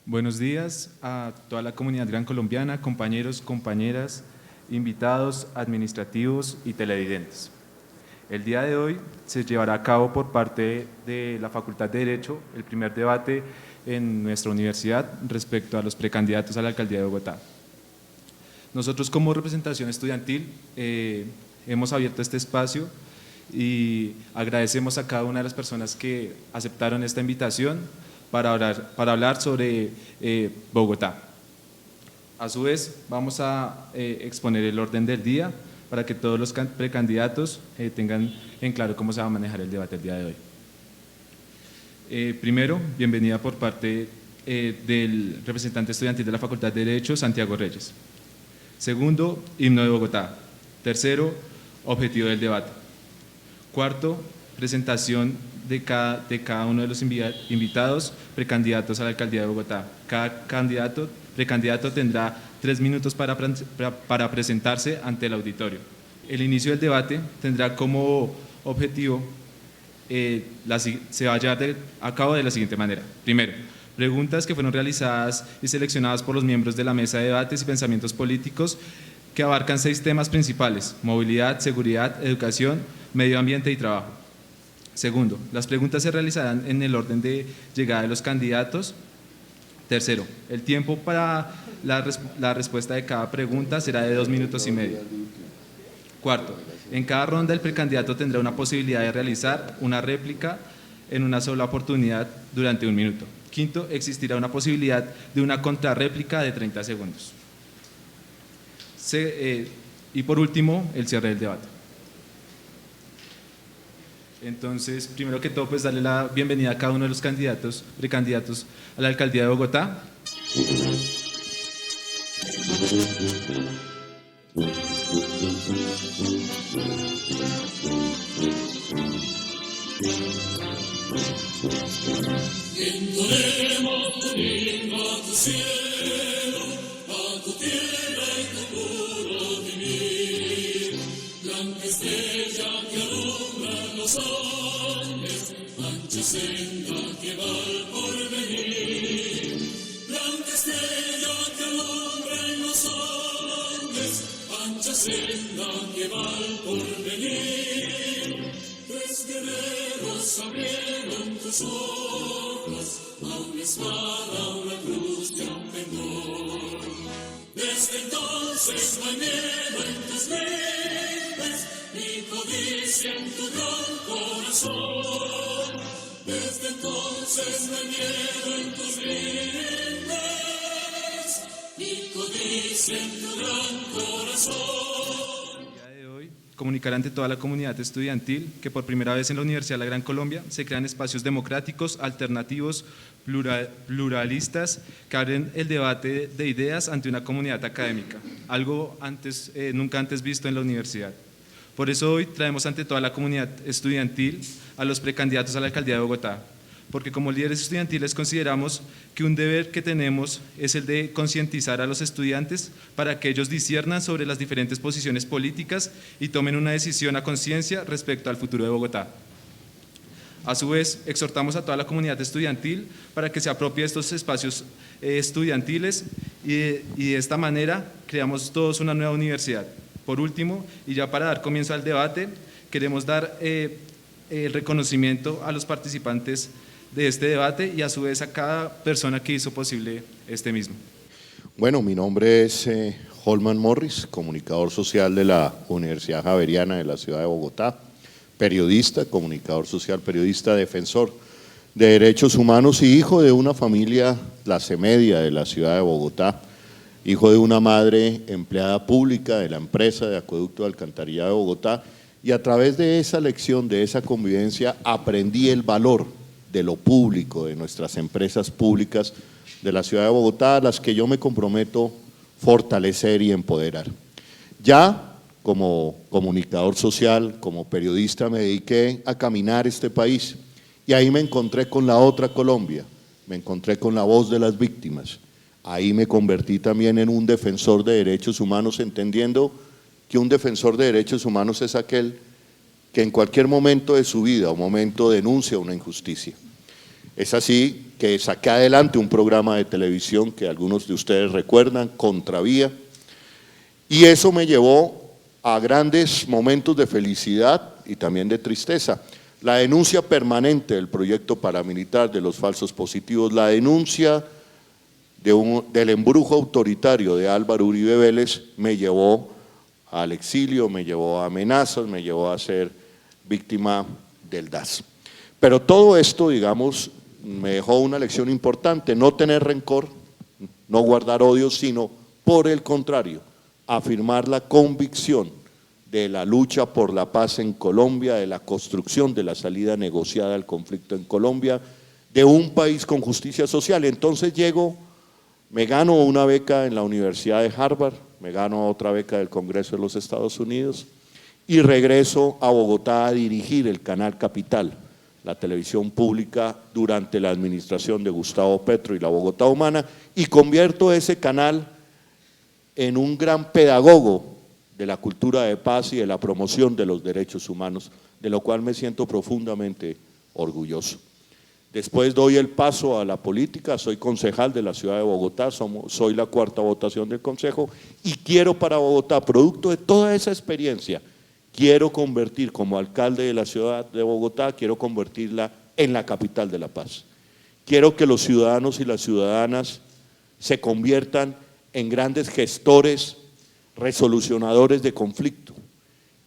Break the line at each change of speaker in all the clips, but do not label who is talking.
Buenos días a toda la comunidad gran colombiana, compañeros, compañeras, invitados, administrativos y televidentes. El día de hoy se llevará a cabo por parte de la Facultad de Derecho el primer debate en nuestra universidad respecto a los precandidatos a la alcaldía de Bogotá. Nosotros como representación estudiantil hemos abierto este espacio y agradecemos a cada una de las personas que aceptaron esta invitación para hablar sobre Bogotá. A su vez, vamos a exponer el orden del día para que todos los precandidatos tengan en claro cómo se va a manejar el debate el día de hoy. Primero, bienvenida por parte del representante estudiantil de la Facultad de Derecho, Santiago Reyes. Segundo, himno de Bogotá. Tercero, objetivo del debate. Cuarto, presentación de cada uno de los invitados precandidatos a la alcaldía de Bogotá. Cada precandidato tendrá 3 minutos para presentarse ante el auditorio. El inicio del debate tendrá como objetivo, se va a llevar a cabo de la siguiente manera. Primero, preguntas que fueron realizadas y seleccionadas por los miembros de la mesa de debates y pensamientos políticos que abarcan 6 temas principales: movilidad, seguridad, educación, medio ambiente y trabajo. Segundo, las preguntas se realizarán en el orden de llegada de los candidatos. Tercero, el tiempo para la respuesta de cada pregunta será de 2 minutos y medio. Cuarto, en cada ronda el precandidato tendrá una posibilidad de realizar una réplica en una sola oportunidad durante 1 minuto. Quinto, existirá una posibilidad de una contrarréplica de 30 segundos. Y por último, el cierre del debate. Entonces, primero que todo, pues darle la bienvenida a cada uno de los precandidatos a la alcaldía de Bogotá.
Entonemos tu himno a tu cielo, a tu tierra y tu puro vivir. Blanca estrella que alumbra los Andes, ancha senda que va al porvenir. Blanca estrella que alumbra en los Andes, ancha senda que va al porvenir. 3 guerreros abrieron tus ojos a una espada, una cruz y a un pendón. Desde entonces no hay miedo en tus vidas, ni codicia en tu gran corazón. Desde entonces no hay miedo en tus vidas, ni codicia en tu gran corazón.
Comunicar ante toda la comunidad estudiantil que por primera vez en la Universidad de la Gran Colombia se crean espacios democráticos, alternativos, pluralistas, que abren el debate de ideas ante una comunidad académica, algo nunca antes visto en la universidad. Por eso hoy traemos ante toda la comunidad estudiantil a los precandidatos a la alcaldía de Bogotá, porque como líderes estudiantiles consideramos que un deber que tenemos es el de concientizar a los estudiantes para que ellos disciernan sobre las diferentes posiciones políticas y tomen una decisión a conciencia respecto al futuro de Bogotá. A su vez, exhortamos a toda la comunidad estudiantil para que se apropie de estos espacios estudiantiles y de esta manera creamos todos una nueva universidad. Por último, y ya para dar comienzo al debate, queremos dar el reconocimiento a los participantes de este debate y a su vez a cada persona que hizo posible este mismo.
Bueno, mi nombre es Holman Morris, comunicador social de la Universidad Javeriana de la ciudad de Bogotá, periodista, comunicador social, periodista, defensor de derechos humanos y hijo de una familia clase media de la ciudad de Bogotá, hijo de una madre empleada pública de la empresa de acueducto de alcantarillado de Bogotá, y a través de esa lección, de esa convivencia, aprendí el valor de lo público, de nuestras empresas públicas de la ciudad de Bogotá, a las que yo me comprometo fortalecer y empoderar. Ya como comunicador social, como periodista, me dediqué a caminar este país y ahí me encontré con la otra Colombia, me encontré con la voz de las víctimas. Ahí me convertí también en un defensor de derechos humanos, entendiendo que un defensor de derechos humanos es aquel que en cualquier momento de su vida o momento denuncia una injusticia. Es así que saqué adelante un programa de televisión que algunos de ustedes recuerdan, Contravía, y eso me llevó a grandes momentos de felicidad y también de tristeza. La denuncia permanente del proyecto paramilitar, de los falsos positivos, la denuncia del embrujo autoritario de Álvaro Uribe Vélez me llevó al exilio, me llevó a amenazas, me llevó a ser víctima del DAS. Pero todo esto, digamos, me dejó una lección importante: no tener rencor, no guardar odio, sino por el contrario, afirmar la convicción de la lucha por la paz en Colombia, de la construcción de la salida negociada al conflicto en Colombia, de un país con justicia social. Entonces llego, me gano una beca en la Universidad de Harvard, me gano otra beca del Congreso de los Estados Unidos y regreso a Bogotá a dirigir el canal Capital, la televisión pública durante la administración de Gustavo Petro y la Bogotá Humana, y convierto ese canal en un gran pedagogo de la cultura de paz y de la promoción de los derechos humanos, de lo cual me siento profundamente orgulloso. Después doy el paso a la política, soy concejal de la ciudad de Bogotá, soy la cuarta votación del consejo y quiero para Bogotá, producto de toda esa experiencia, quiero convertir como alcalde de la ciudad de Bogotá, quiero convertirla en la capital de la paz. Quiero que los ciudadanos y las ciudadanas se conviertan en grandes gestores, resolucionadores de conflicto.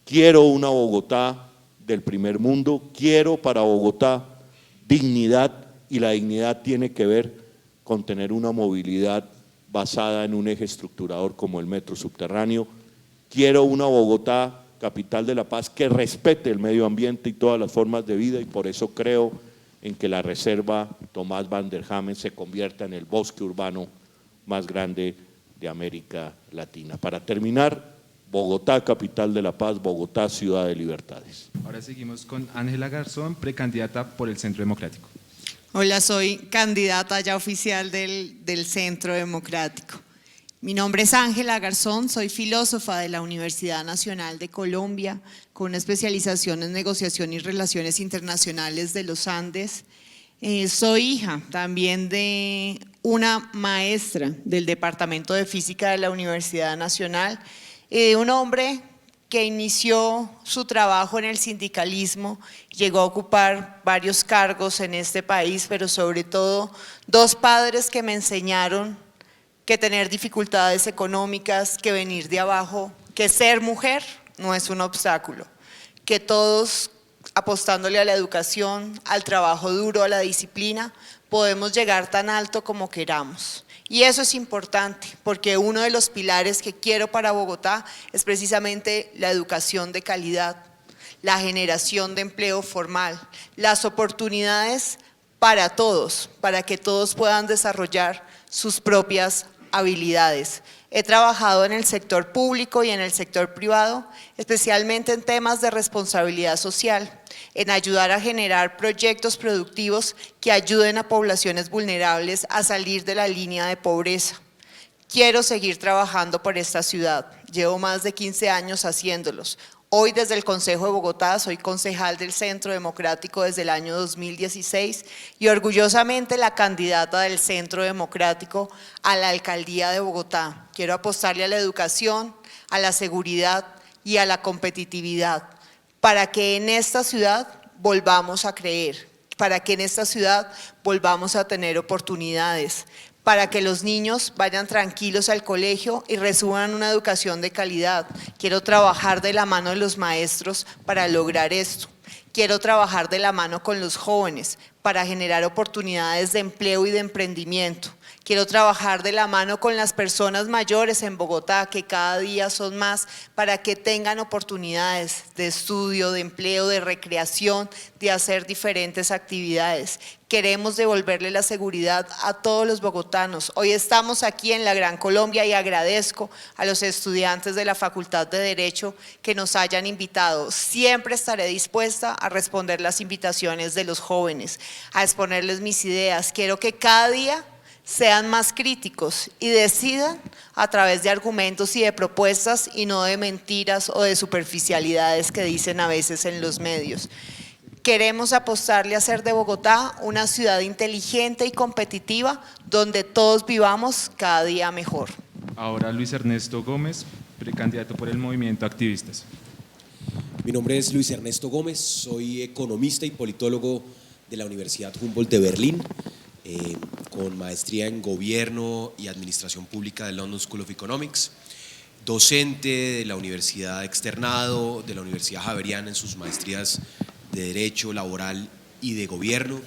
Quiero una Bogotá del primer mundo, quiero para Bogotá dignidad, y la dignidad tiene que ver con tener una movilidad basada en un eje estructurador como el metro subterráneo. Quiero una Bogotá, capital de la paz, que respete el medio ambiente y todas las formas de vida, y por eso creo en que la reserva Tomás Van der Hamen se convierta en el bosque urbano más grande de América Latina. Para terminar, Bogotá, capital de la paz, Bogotá, ciudad de libertades.
Ahora seguimos con Ángela Garzón, precandidata por el Centro Democrático.
Hola, soy candidata ya oficial del Centro Democrático. Mi nombre es Ángela Garzón, soy filósofa de la Universidad Nacional de Colombia, con una especialización en negociación y relaciones internacionales de los Andes. Soy hija también de una maestra del Departamento de Física de la Universidad Nacional y de un hombre que inició su trabajo en el sindicalismo, llegó a ocupar varios cargos en este país, pero sobre todo dos padres que me enseñaron que tener dificultades económicas, que venir de abajo, que ser mujer no es un obstáculo, que todos apostándole a la educación, al trabajo duro, a la disciplina, podemos llegar tan alto como queramos. Y eso es importante, porque uno de los pilares que quiero para Bogotá es precisamente la educación de calidad, la generación de empleo formal, las oportunidades para todos, para que todos puedan desarrollar sus propias habilidades. He trabajado en el sector público y en el sector privado, especialmente en temas de responsabilidad social, en ayudar a generar proyectos productivos que ayuden a poblaciones vulnerables a salir de la línea de pobreza. Quiero seguir trabajando por esta ciudad, llevo más de 15 años haciéndolos. Hoy desde el Consejo de Bogotá soy concejal del Centro Democrático desde el año 2016 y orgullosamente la candidata del Centro Democrático a la Alcaldía de Bogotá. Quiero apostarle a la educación, a la seguridad y a la competitividad para que en esta ciudad volvamos a creer, para que en esta ciudad volvamos a tener oportunidades, para que los niños vayan tranquilos al colegio y reciban una educación de calidad. Quiero trabajar de la mano de los maestros para lograr esto. Quiero trabajar de la mano con los jóvenes para generar oportunidades de empleo y de emprendimiento. Quiero trabajar de la mano con las personas mayores en Bogotá, que cada día son más, para que tengan oportunidades de estudio, de empleo, de recreación, de hacer diferentes actividades. Queremos devolverle la seguridad a todos los bogotanos. Hoy estamos aquí en la Gran Colombia y agradezco a los estudiantes de la Facultad de Derecho que nos hayan invitado. Siempre estaré dispuesta a responder las invitaciones de los jóvenes, a exponerles mis ideas. Quiero que cada día sean más críticos y decidan a través de argumentos y de propuestas y no de mentiras o de superficialidades que dicen a veces en los medios. queremos apostarle a hacer de Bogotá una ciudad inteligente y competitiva donde todos vivamos cada día mejor.
Ahora Luis Ernesto Gómez, precandidato por el movimiento Activistas.
Mi nombre es Luis Ernesto Gómez, soy economista y politólogo de la Universidad Humboldt de Berlín, con maestría en Gobierno y Administración Pública de London School of Economics, docente de la Universidad Externado, de la Universidad Javeriana en sus maestrías de Derecho Laboral y de Gobierno.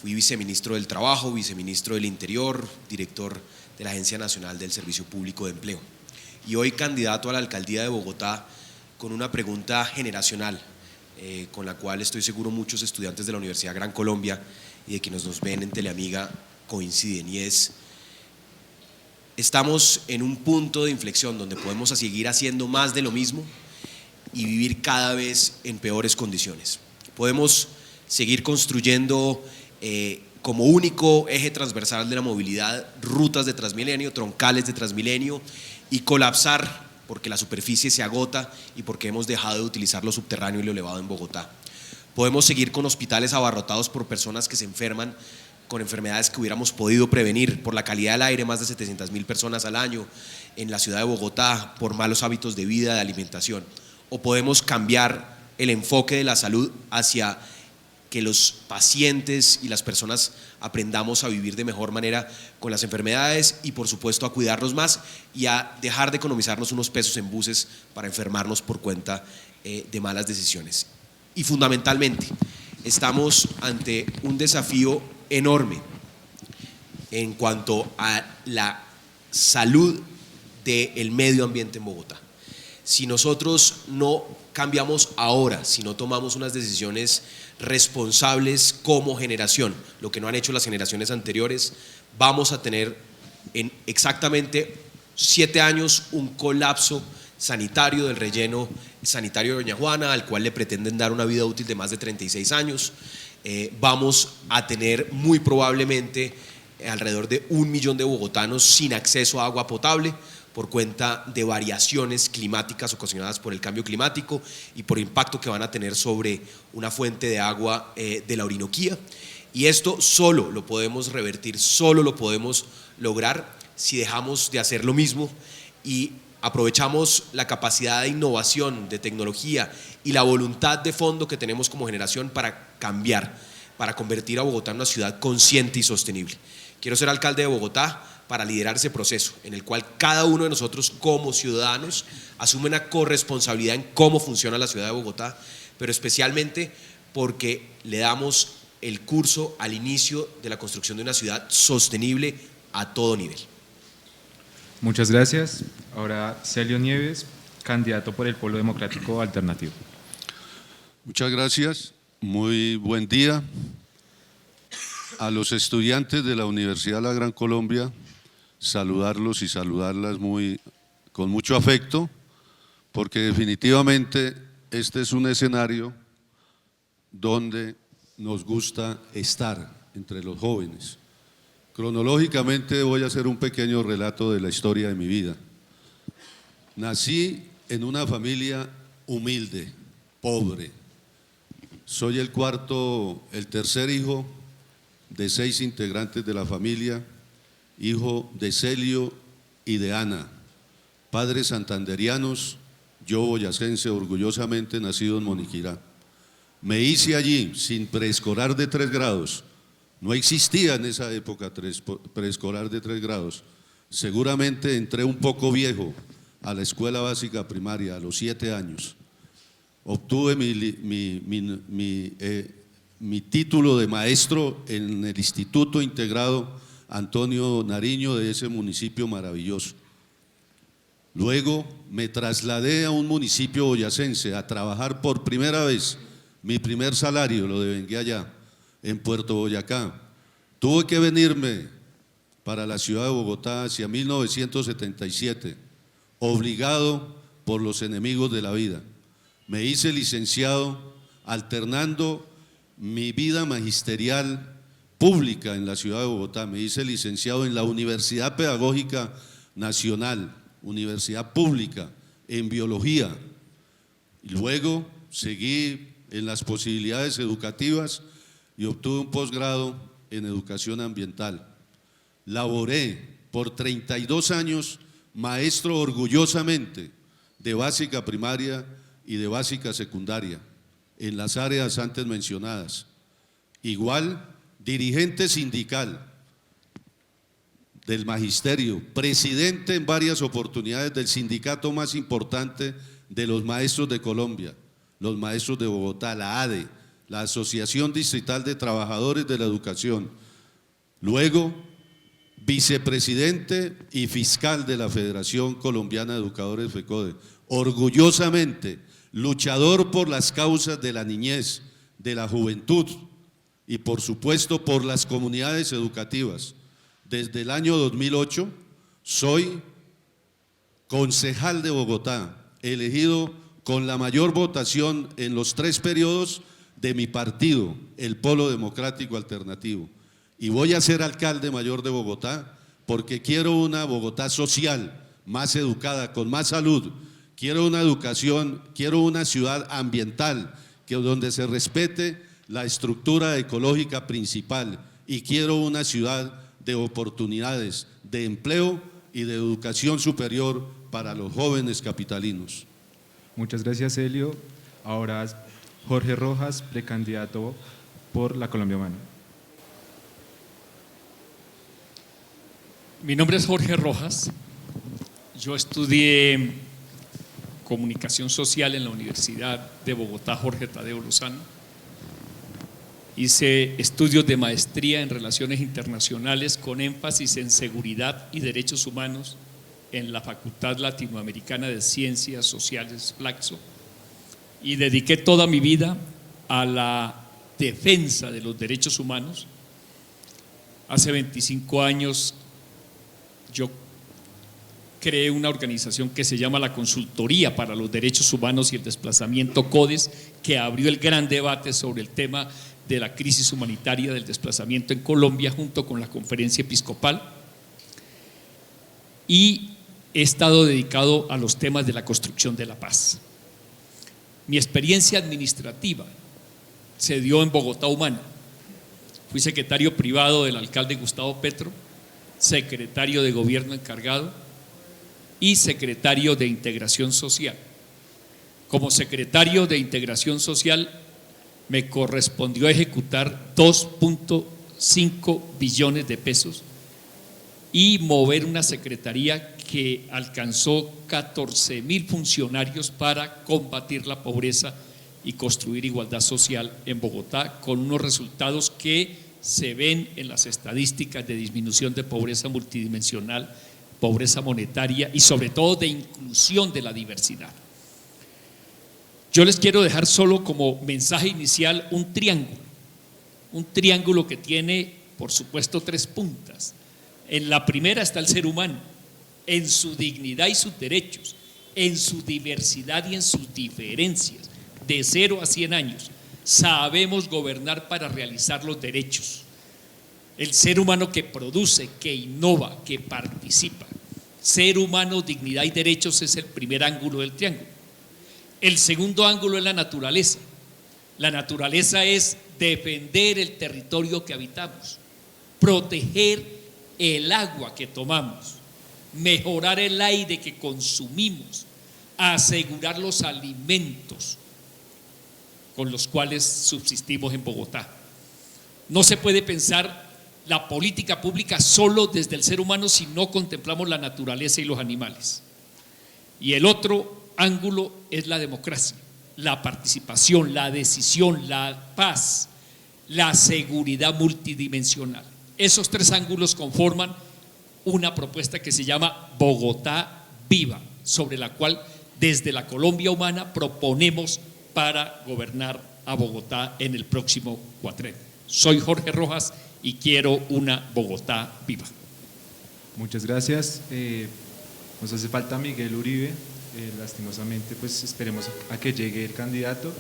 Fui viceministro del Trabajo, viceministro del Interior, director de la Agencia Nacional del Servicio Público de Empleo. Y hoy candidato a la alcaldía de Bogotá con una pregunta generacional, con la cual estoy seguro muchos estudiantes de la Universidad Gran Colombia y de quienes nos ven en Teleamiga coinciden, y es: estamos en un punto de inflexión donde podemos seguir haciendo más de lo mismo y vivir cada vez en peores condiciones. Podemos seguir construyendo como único eje transversal de la movilidad rutas de Transmilenio, troncales de Transmilenio, y colapsar porque la superficie se agota y porque hemos dejado de utilizar lo subterráneo y lo elevado en Bogotá. Podemos seguir con hospitales abarrotados por personas que se enferman con enfermedades que hubiéramos podido prevenir por la calidad del aire, más de 700.000 personas al año en la ciudad de Bogotá, por malos hábitos de vida, de alimentación. O podemos cambiar el enfoque de la salud hacia que los pacientes y las personas aprendamos a vivir de mejor manera con las enfermedades y, por supuesto, a cuidarnos más y a dejar de economizarnos unos pesos en buses para enfermarnos por cuenta de malas decisiones. Y fundamentalmente, estamos ante un desafío enorme en cuanto a la salud del medio ambiente en Bogotá. Si nosotros no cambiamos ahora, si no tomamos unas decisiones responsables como generación, lo que no han hecho las generaciones anteriores, vamos a tener en exactamente 7 años un colapso sanitario del relleno sanitario de Doña Juana, al cual le pretenden dar una vida útil de más de 36 años. Vamos a tener muy probablemente alrededor de 1 millón de bogotanos sin acceso a agua potable por cuenta de variaciones climáticas ocasionadas por el cambio climático y por el impacto que van a tener sobre una fuente de agua de la Orinoquía. Y esto solo lo podemos revertir, solo lo podemos lograr si dejamos de hacer lo mismo y aprovechamos la capacidad de innovación, de tecnología y la voluntad de fondo que tenemos como generación para cambiar, para convertir a Bogotá en una ciudad consciente y sostenible. Quiero ser alcalde de Bogotá para liderar ese proceso en el cual cada uno de nosotros como ciudadanos asume una corresponsabilidad en cómo funciona la ciudad de Bogotá, pero especialmente porque le damos el curso al inicio de la construcción de una ciudad sostenible a todo nivel.
Muchas gracias. Ahora Celio Nieves, candidato por el Polo Democrático Alternativo.
Muchas gracias. Muy buen día. A los estudiantes de la Universidad La Gran Colombia, saludarlos y saludarlas con mucho afecto, porque definitivamente este es un escenario donde nos gusta estar entre los jóvenes. Cronológicamente voy a hacer un pequeño relato de la historia de mi vida. Nací en una familia humilde, pobre. Soy el tercer hijo de 6 integrantes de la familia, hijo de Celio y de Ana, padres santanderianos, yo boyacense, orgullosamente nacido en Moniquirá. Me hice allí sin preescolar de 3 grados, no existía en esa época preescolar de 3 grados, seguramente entré un poco viejo a la escuela básica primaria a los 7 años. Obtuve mi título de maestro en el Instituto Integrado Antonio Nariño de ese municipio maravilloso. Luego me trasladé a un municipio boyacense a trabajar por primera vez. Mi primer salario lo devengué allá, en Puerto Boyacá. Tuve que venirme para la ciudad de Bogotá hacia 1977, obligado por los enemigos de la vida. Me hice licenciado alternando mi vida magisterial pública en la ciudad de Bogotá. Me hice licenciado en la Universidad Pedagógica Nacional, universidad pública, en biología. Y luego seguí en las posibilidades educativas y obtuve un posgrado en educación ambiental. Laboré por 32 años maestro orgullosamente de básica primaria y de básica secundaria en las áreas antes mencionadas. Igual, dirigente sindical del magisterio, presidente en varias oportunidades del sindicato más importante de los maestros de Colombia, los maestros de Bogotá, la ADE, la Asociación Distrital de Trabajadores de la Educación. Luego, vicepresidente y fiscal de la Federación Colombiana de Educadores FECODE. Orgullosamente, luchador por las causas de la niñez, de la juventud y por supuesto por las comunidades educativas. Desde el año 2008 soy concejal de Bogotá, elegido con la mayor votación en los 3 periodos de mi partido, el Polo Democrático Alternativo. Y voy a ser alcalde mayor de Bogotá porque quiero una Bogotá social, más educada, con más salud. Quiero una educación, quiero una ciudad ambiental, donde se respete la estructura ecológica principal, y quiero una ciudad de oportunidades, de empleo y de educación superior para los jóvenes capitalinos.
Muchas gracias, Helio. Ahora Jorge Rojas, precandidato por la Colombia Humana.
Mi nombre es Jorge Rojas. Yo estudié comunicación social en la Universidad de Bogotá, Jorge Tadeo Lozano. Hice estudios de maestría en Relaciones Internacionales con énfasis en seguridad y derechos humanos en la Facultad Latinoamericana de Ciencias Sociales, Flaxo, y dediqué toda mi vida a la defensa de los derechos humanos. Hace 25 años yo creé una organización que se llama la Consultoría para los Derechos Humanos y el Desplazamiento, CODES, que abrió el gran debate sobre el tema de la crisis humanitaria del desplazamiento en Colombia, junto con la Conferencia Episcopal. Y he estado dedicado a los temas de la construcción de la paz. Mi experiencia administrativa se dio en Bogotá Humana. Fui secretario privado del alcalde Gustavo Petro, secretario de gobierno encargado y secretario de integración social. Como secretario de integración social me correspondió ejecutar 2.5 billones de pesos y mover una secretaría que alcanzó 14.000 funcionarios para combatir la pobreza y construir igualdad social en Bogotá, con unos resultados que se ven en las estadísticas de disminución de pobreza multidimensional, pobreza monetaria y sobre todo de inclusión de la diversidad. Yo les quiero dejar solo como mensaje inicial un triángulo que tiene, por supuesto, 3 puntas. En la primera está el ser humano, en su dignidad y sus derechos, en su diversidad y en sus diferencias, de 0 a 100 años. Sabemos gobernar para realizar los derechos. El ser humano que produce, que innova, que participa. Ser humano, dignidad y derechos es el primer ángulo del triángulo. El segundo ángulo es la naturaleza. La naturaleza es defender el territorio que habitamos, proteger el agua que tomamos, mejorar el aire que consumimos, asegurar los alimentos con los cuales subsistimos en Bogotá. No se puede pensar la política pública solo desde el ser humano si no contemplamos la naturaleza y los animales. Y el otro ángulo es la democracia, la participación, la decisión, la paz, la seguridad multidimensional. Esos 3 ángulos conforman una propuesta que se llama Bogotá Viva, sobre la cual desde la Colombia Humana proponemos para gobernar a Bogotá en el próximo cuatrenio. Soy Jorge Rojas y quiero una Bogotá viva.
Muchas gracias. Nos hace falta Miguel Uribe. Lastimosamente, pues esperemos a que llegue el candidato.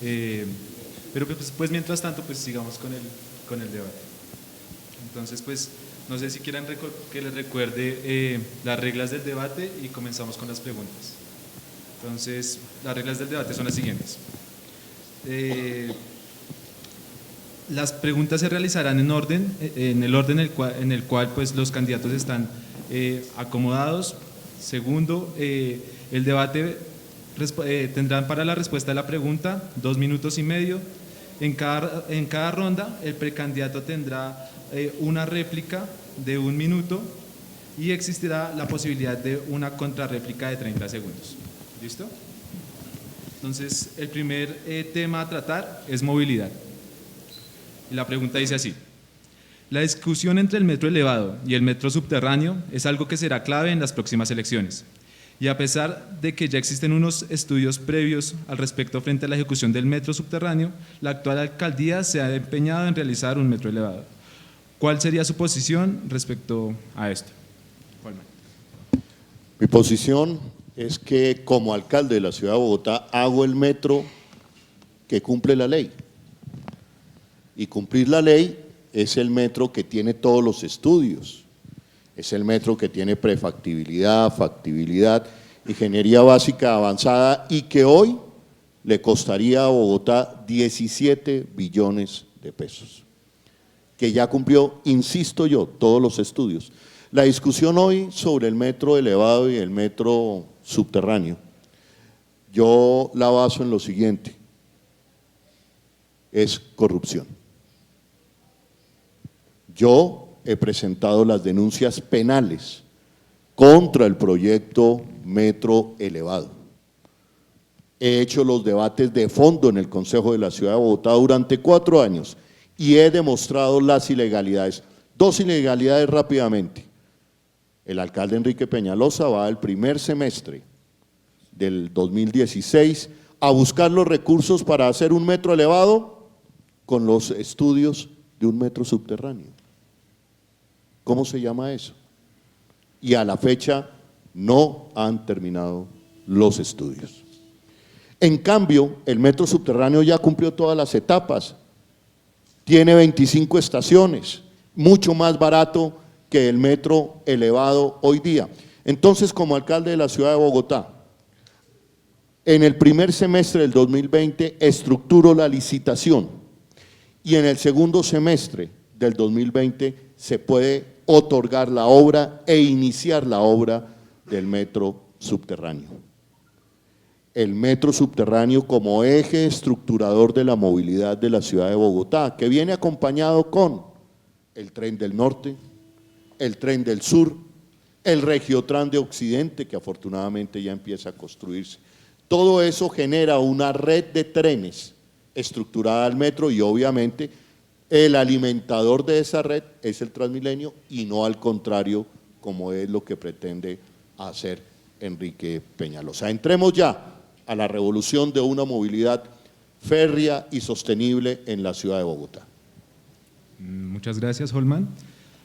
Pero pues mientras tanto, pues sigamos con el debate. Entonces, pues no sé si quieran que les recuerde las reglas del debate y comenzamos con las preguntas. Entonces, las reglas del debate son las siguientes. Las preguntas se realizarán en el orden en el cual pues, los candidatos están acomodados. Segundo, el debate tendrán para la respuesta a la pregunta 2 minutos y medio. En cada ronda, el precandidato tendrá una réplica de 1 minuto y existirá la posibilidad de una contrarréplica de 30 segundos. ¿Listo? Entonces, el primer tema a tratar es movilidad. Y la pregunta dice así: la discusión entre el metro elevado y el metro subterráneo es algo que será clave en las próximas elecciones. Y a pesar de que ya existen unos estudios previos al respecto frente a la ejecución del metro subterráneo, la actual alcaldía se ha empeñado en realizar un metro elevado. ¿Cuál sería su posición respecto a esto? Holman.
Mi posición es que como alcalde de la ciudad de Bogotá hago el metro que cumple la ley. Y cumplir la ley es el metro que tiene todos los estudios. Es el metro que tiene prefactibilidad, factibilidad, ingeniería básica avanzada y que hoy le costaría a Bogotá 17 billones de pesos. Que ya cumplió, insisto yo, todos los estudios. La discusión hoy sobre el metro elevado y el metro subterráneo, yo la baso en lo siguiente: es corrupción. Yo he presentado las denuncias penales contra el proyecto metro elevado. He hecho los debates de fondo en el Consejo de la Ciudad de Bogotá durante 4 años y he demostrado las ilegalidades. 2 ilegalidades rápidamente. El alcalde Enrique Peñalosa va al primer semestre del 2016 a buscar los recursos para hacer un metro elevado con los estudios de un metro subterráneo. ¿Cómo se llama eso? Y a la fecha no han terminado los estudios. En cambio, el metro subterráneo ya cumplió todas las etapas. Tiene 25 estaciones, mucho más barato que el metro elevado hoy día. Entonces, como alcalde de la ciudad de Bogotá, en el primer semestre del 2020 estructuro la licitación y en el segundo semestre del 2020 se puede otorgar la obra e iniciar la obra del metro subterráneo. El metro subterráneo como eje estructurador de la movilidad de la ciudad de Bogotá, que viene acompañado con el tren del norte, el tren del sur, el Regiotran de Occidente, que afortunadamente ya empieza a construirse. Todo eso genera una red de trenes estructurada al metro y obviamente el alimentador de esa red es el Transmilenio y no al contrario, como es lo que pretende hacer Enrique Peñalosa. Entremos ya a la revolución de una movilidad férrea y sostenible en la ciudad de Bogotá.
Muchas gracias, Holman.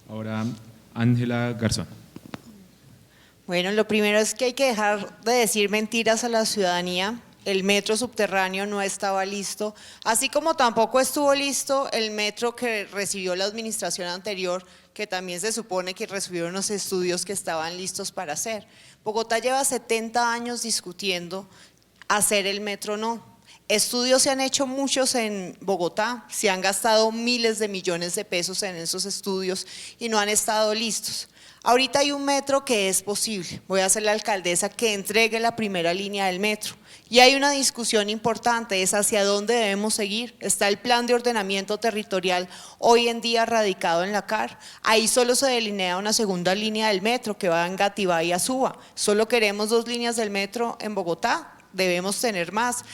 Ahora, Ángela Garzón.
Bueno, lo primero es que hay que dejar de decir mentiras a la ciudadanía. El metro subterráneo no estaba listo, así como tampoco estuvo listo el metro que recibió la administración anterior, que también se supone que recibió unos estudios que estaban listos para hacer. Bogotá lleva 70 años discutiendo hacer el metro o no. Estudios se han hecho muchos en Bogotá, se han gastado miles de millones de pesos en esos estudios y no han estado listos. Ahorita hay un metro que es posible, voy a ser la alcaldesa que entregue la primera línea del metro. Y hay una discusión importante, es hacia dónde debemos seguir. Está el plan de ordenamiento territorial hoy en día radicado en la CAR. Ahí solo se delinea una segunda línea del metro que va en Gativá y a Suba. Solo queremos 2 líneas del metro en Bogotá, debemos tener más.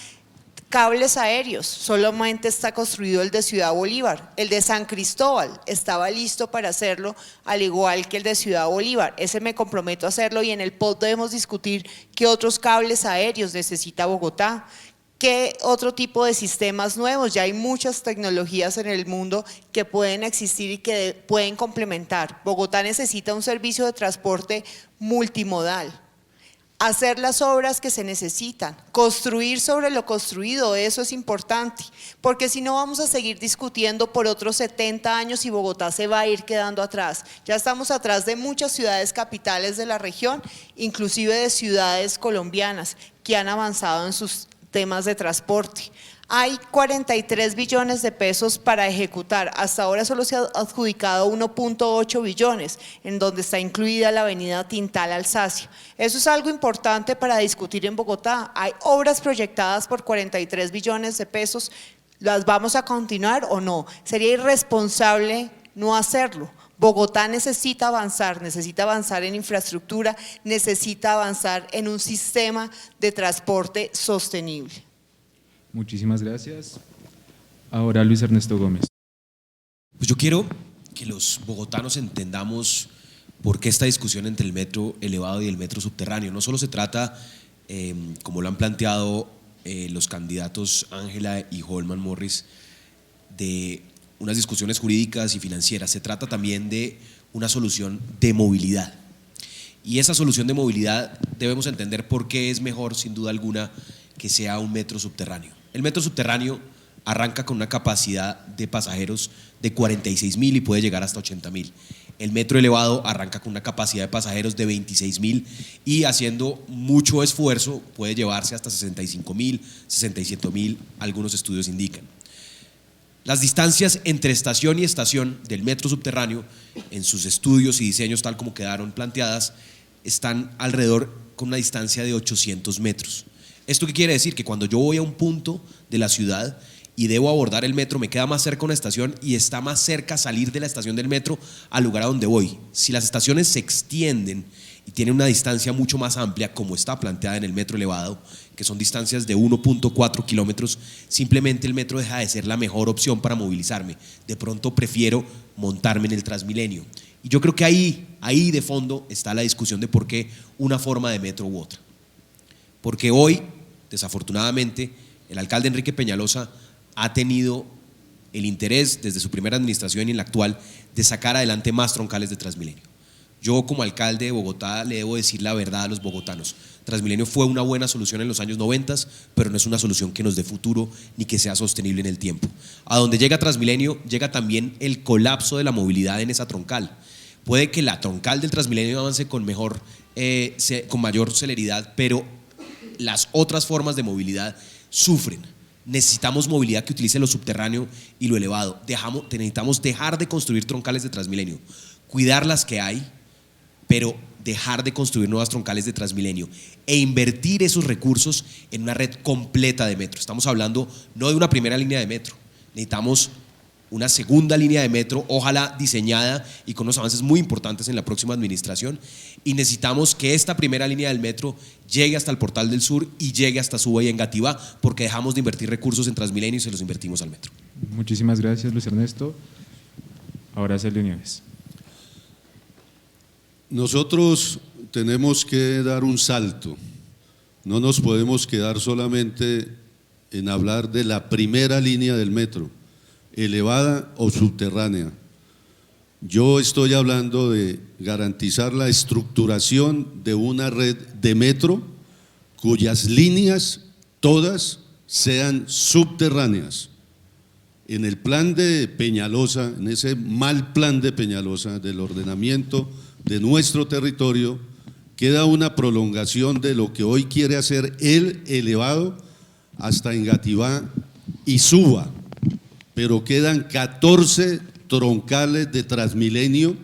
Cables aéreos, solamente está construido el de Ciudad Bolívar, el de San Cristóbal estaba listo para hacerlo, al igual que el de Ciudad Bolívar, ese me comprometo a hacerlo y en el POT debemos discutir qué otros cables aéreos necesita Bogotá, qué otro tipo de sistemas nuevos, ya hay muchas tecnologías en el mundo que pueden existir y que pueden complementar. Bogotá necesita un servicio de transporte multimodal. Hacer las obras que se necesitan, construir sobre lo construido, eso es importante, porque si no vamos a seguir discutiendo por otros 70 años y Bogotá se va a ir quedando atrás. Ya estamos atrás de muchas ciudades capitales de la región, inclusive de ciudades colombianas que han avanzado en sus temas de transporte. Hay 43 billones de pesos para ejecutar. Hasta ahora solo se ha adjudicado 1.8 billones, en donde está incluida la avenida Tintal Alsacia. Eso es algo importante para discutir en Bogotá. Hay obras proyectadas por 43 billones de pesos. ¿Las vamos a continuar o no? Sería irresponsable no hacerlo. Bogotá necesita avanzar en infraestructura, necesita avanzar en un sistema de transporte sostenible.
Muchísimas gracias. Ahora Luis Ernesto Gómez.
Pues yo quiero que los bogotanos entendamos por qué esta discusión entre el metro elevado y el metro subterráneo. No solo se trata, como lo han planteado los candidatos Ángela y Holman Morris, de unas discusiones jurídicas y financieras, se trata también de una solución de movilidad. Y esa solución de movilidad debemos entender por qué es mejor, sin duda alguna, que sea un metro subterráneo. El metro subterráneo arranca con una capacidad de pasajeros de 46.000 y puede llegar hasta 80.000. El metro elevado arranca con una capacidad de pasajeros de 26.000 y haciendo mucho esfuerzo puede llevarse hasta 65.000, 67.000, algunos estudios indican. Las distancias entre estación y estación del metro subterráneo, en sus estudios y diseños tal como quedaron planteadas, están alrededor con una distancia de 800 metros. ¿Esto qué quiere decir? Que cuando yo voy a un punto de la ciudad y debo abordar el metro, me queda más cerca una estación y está más cerca salir de la estación del metro al lugar a donde voy. Si las estaciones se extienden y tienen una distancia mucho más amplia, como está planteada en el metro elevado, que son distancias de 1.4 kilómetros, simplemente el metro deja de ser la mejor opción para movilizarme. De pronto prefiero montarme en el Transmilenio. Y yo creo que ahí de fondo está la discusión de por qué una forma de metro u otra. Porque hoy, desafortunadamente, el alcalde Enrique Peñalosa ha tenido el interés desde su primera administración y en la actual de sacar adelante más troncales de Transmilenio. Yo como alcalde de Bogotá le debo decir la verdad a los bogotanos. Transmilenio fue una buena solución en los años 90, pero no es una solución que nos dé futuro ni que sea sostenible en el tiempo. A donde llega Transmilenio, llega también el colapso de la movilidad en esa troncal. Puede que la troncal del Transmilenio avance con mayor celeridad, pero las otras formas de movilidad sufren. Necesitamos movilidad que utilice lo subterráneo y lo elevado. Necesitamos dejar de construir troncales de Transmilenio, cuidar las que hay, pero dejar de construir nuevas troncales de Transmilenio e invertir esos recursos en una red completa de metro. Estamos hablando no de una primera línea de metro, necesitamos una segunda línea de metro, ojalá diseñada y con unos avances muy importantes en la próxima administración, y necesitamos que esta primera línea del metro llegue hasta el Portal del Sur y llegue hasta Suba y Engativá, porque dejamos de invertir recursos en Transmilenio y se los invertimos al metro.
Muchísimas gracias, Luis Ernesto. Ahora Celio Nieves.
Nosotros tenemos que dar un salto, no nos podemos quedar solamente en hablar de la primera línea del metro, elevada o subterránea. Yo estoy hablando de garantizar la estructuración de una red de metro cuyas líneas todas sean subterráneas. En el plan de Peñalosa, en ese mal plan de Peñalosa del ordenamiento de nuestro territorio, queda una prolongación de lo que hoy quiere hacer el elevado hasta Engativá y Suba, pero quedan 14 troncales de Transmilenio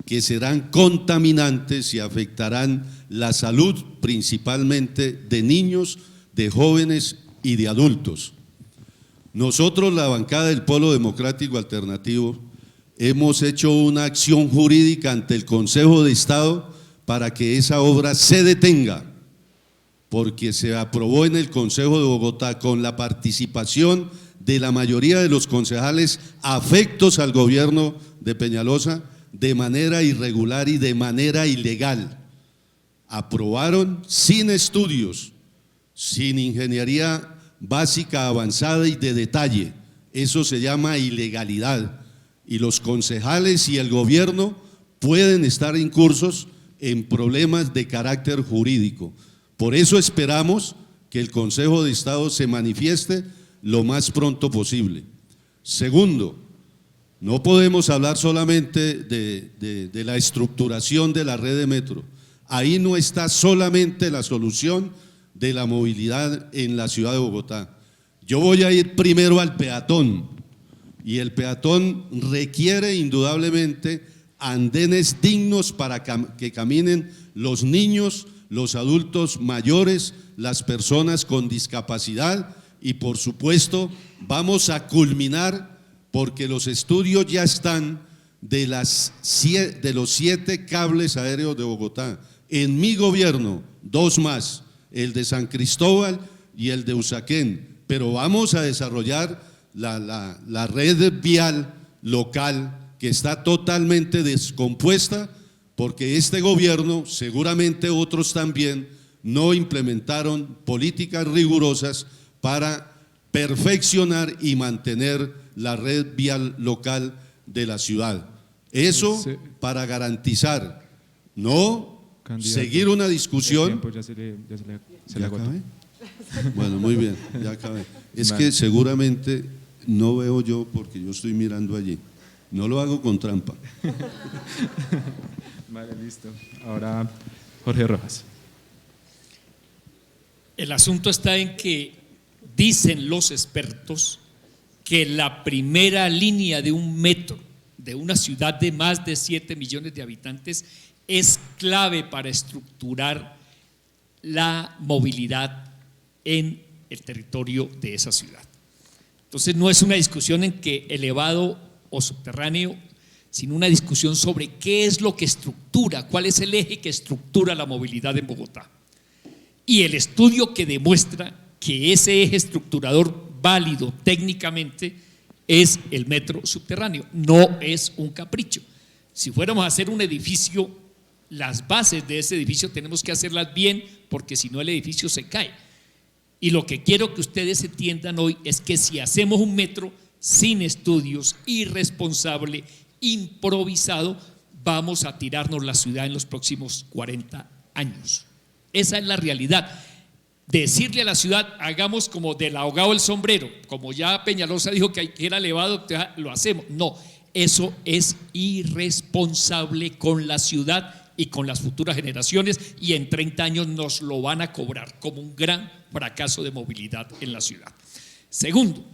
que serán contaminantes y afectarán la salud principalmente de niños, de jóvenes y de adultos. Nosotros, la bancada del Polo Democrático Alternativo, hemos hecho una acción jurídica ante el Consejo de Estado para que esa obra se detenga, porque se aprobó en el Consejo de Bogotá con la participación de la mayoría de los concejales afectos al gobierno de Peñalosa de manera irregular y de manera ilegal. Aprobaron sin estudios, sin ingeniería básica avanzada y de detalle. Eso se llama ilegalidad. Y los concejales y el gobierno pueden estar incursos en problemas de carácter jurídico. Por eso esperamos que el Consejo de Estado se manifieste lo más pronto posible. Segundo, no podemos hablar solamente de la estructuración de la red de metro. Ahí no está solamente la solución de la movilidad en la ciudad de Bogotá. Yo voy a ir primero al peatón, y el peatón requiere indudablemente andenes dignos para que caminen los niños, los adultos mayores, las personas con discapacidad, y por supuesto vamos a culminar, porque los estudios ya están de los 7 cables aéreos de Bogotá. En mi gobierno, 2 más, el de San Cristóbal y el de Usaquén, pero vamos a desarrollar la red vial local, que está totalmente descompuesta, porque este gobierno, seguramente otros también, no implementaron políticas rigurosas para perfeccionar y mantener la red vial local de la ciudad. Eso
Sí.
para garantizar, no
Candidato,
seguir una
el
discusión.
tiempo ya se le
¿Ya
agotó.
acabé? Bueno, muy bien, ya acabé. Es
Vale.
que seguramente no veo yo, porque yo estoy mirando allí. No lo hago con trampa.
Vale, listo. Ahora Jorge Rojas.
El asunto está en que dicen los expertos que la primera línea de un metro de una ciudad de más de 7 millones de habitantes es clave para estructurar la movilidad en el territorio de esa ciudad. Entonces no es una discusión en que elevado o subterráneo, sino una discusión sobre qué es lo que estructura, cuál es el eje que estructura la movilidad en Bogotá. Y el estudio que demuestra que ese eje estructurador válido técnicamente es el metro subterráneo, no es un capricho. Si fuéramos a hacer un edificio, las bases de ese edificio tenemos que hacerlas bien, porque si no el edificio se cae. Y lo que quiero que ustedes entiendan hoy es que si hacemos un metro sin estudios, irresponsable, improvisado, vamos a tirarnos la ciudad en los próximos 40 años. Esa es la realidad. Decirle a la ciudad, hagamos como del ahogado el sombrero, como ya Peñalosa dijo que era elevado, lo hacemos. No, eso es irresponsable con la ciudad y con las futuras generaciones, y en 30 años nos lo van a cobrar como un gran fracaso de movilidad en la ciudad. Segundo,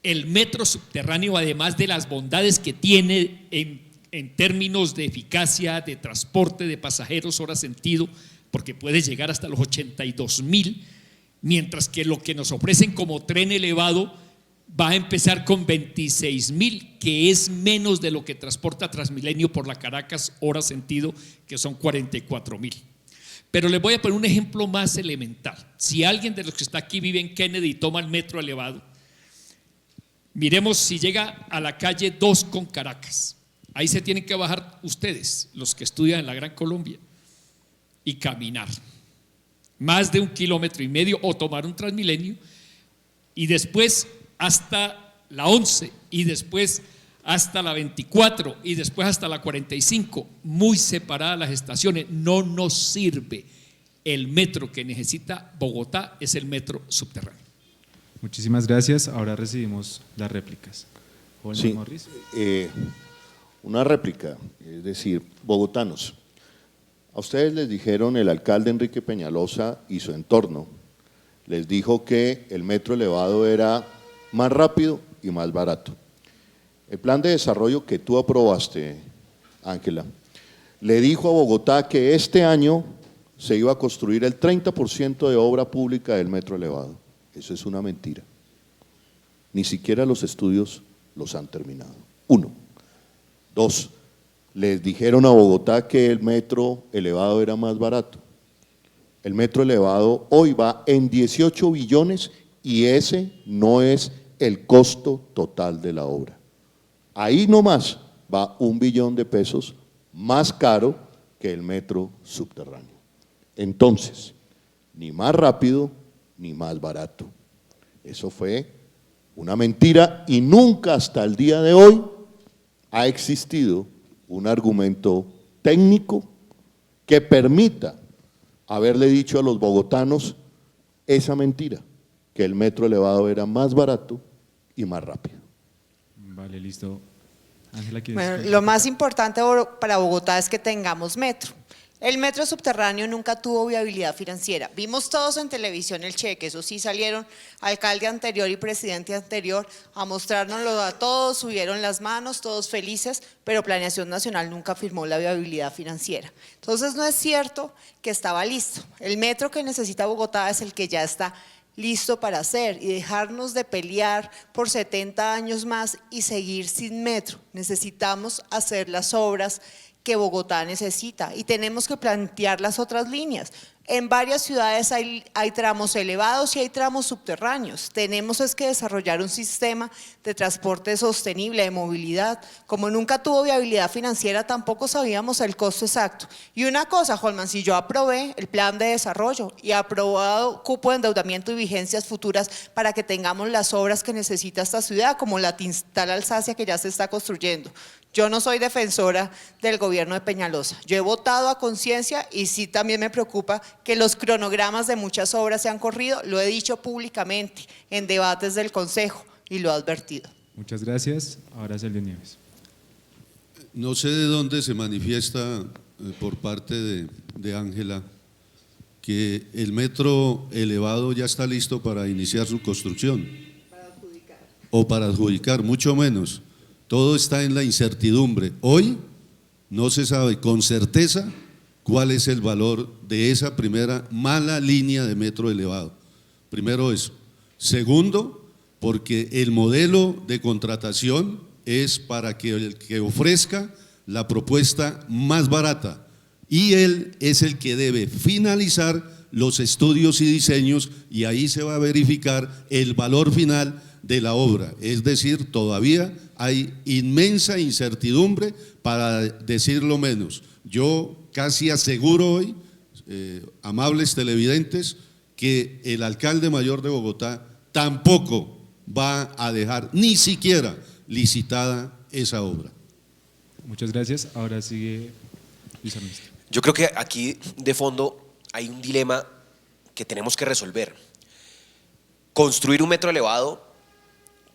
el metro subterráneo, además de las bondades que tiene en términos de eficacia, de transporte de pasajeros hora sentido, porque puede llegar hasta los 82.000, mientras que lo que nos ofrecen como tren elevado va a empezar con 26.000, que es menos de lo que transporta Transmilenio por la Caracas hora sentido, que son 44.000. Pero les voy a poner un ejemplo más elemental. Si alguien de los que está aquí vive en Kennedy y toma el metro elevado, miremos si llega a la calle 2 con Caracas. Ahí se tienen que bajar ustedes, los que estudian en la Gran Colombia, y caminar más de 1,5 kilómetros o tomar un Transmilenio, y después hasta la 11, y después hasta la 24, y después hasta la 45, muy separadas las estaciones. No nos sirve. El metro que necesita Bogotá es el metro subterráneo.
Muchísimas gracias. Ahora recibimos las réplicas. Holman
Sí,
Morris.
una réplica, es decir, bogotanos. A ustedes les dijeron, el alcalde Enrique Peñalosa y su entorno, les dijo que el metro elevado era más rápido y más barato. El plan de desarrollo que tú aprobaste, Ángela, le dijo a Bogotá que este año se iba a construir el 30% de obra pública del metro elevado. Eso es una mentira. Ni siquiera los estudios los han terminado. 1. 2. Les dijeron a Bogotá que el metro elevado era más barato. El metro elevado hoy va en 18 billones y ese no es el costo total de la obra. Ahí nomás va 1 billón de pesos más caro que el metro subterráneo. Entonces, ni más rápido ni más barato. Eso fue una mentira y nunca hasta el día de hoy ha existido un argumento técnico que permita haberle dicho a los bogotanos esa mentira, que el metro elevado era más barato y más rápido.
Vale, listo. Ángela, ¿quieres?
Bueno, lo más importante para Bogotá es que tengamos metro. El metro subterráneo nunca tuvo viabilidad financiera. Vimos todos en televisión el cheque, eso sí salieron alcalde anterior y presidente anterior a mostrárnoslo a todos, subieron las manos, todos felices, pero Planeación Nacional nunca firmó la viabilidad financiera. Entonces no es cierto que estaba listo. El metro que necesita Bogotá es el que ya está listo para hacer y dejarnos de pelear por 70 años más y seguir sin metro. Necesitamos hacer las obras que Bogotá necesita y tenemos que plantear las otras líneas. En varias ciudades hay tramos elevados y hay tramos subterráneos. Tenemos es que desarrollar un sistema de transporte sostenible, de movilidad. Como nunca tuvo viabilidad financiera, tampoco sabíamos el costo exacto. Y una cosa, Holman, si yo aprobé el plan de desarrollo y aprobado cupo de endeudamiento y vigencias futuras para que tengamos las obras que necesita esta ciudad, como la Tintal Alsacia que ya se está construyendo. Yo no soy defensora del gobierno de Peñalosa. Yo he votado a conciencia y sí también me preocupa que los cronogramas de muchas obras se han corrido. Lo he dicho públicamente en debates del Consejo y lo he advertido.
Muchas gracias. Ahora Celio Nieves.
No sé de dónde se manifiesta por parte de Ángela que el metro elevado ya está listo para iniciar su construcción.
Para adjudicar.
O para adjudicar, mucho menos. Todo está en la incertidumbre. Hoy no se sabe con certeza cuál es el valor de esa primera mala línea de metro elevado. Primero eso. Segundo, porque el modelo de contratación es para que el que ofrezca la propuesta más barata y él es el que debe finalizar los estudios y diseños y ahí se va a verificar el valor final de la obra. Es decir, todavía hay inmensa incertidumbre para decirlo menos. Yo casi aseguro hoy, amables televidentes, que el alcalde mayor de Bogotá tampoco va a dejar ni siquiera licitada esa obra.
Muchas gracias. Ahora sigue Luis Ernesto.
Yo creo que aquí de fondo hay un dilema que tenemos que resolver. Construir un metro elevado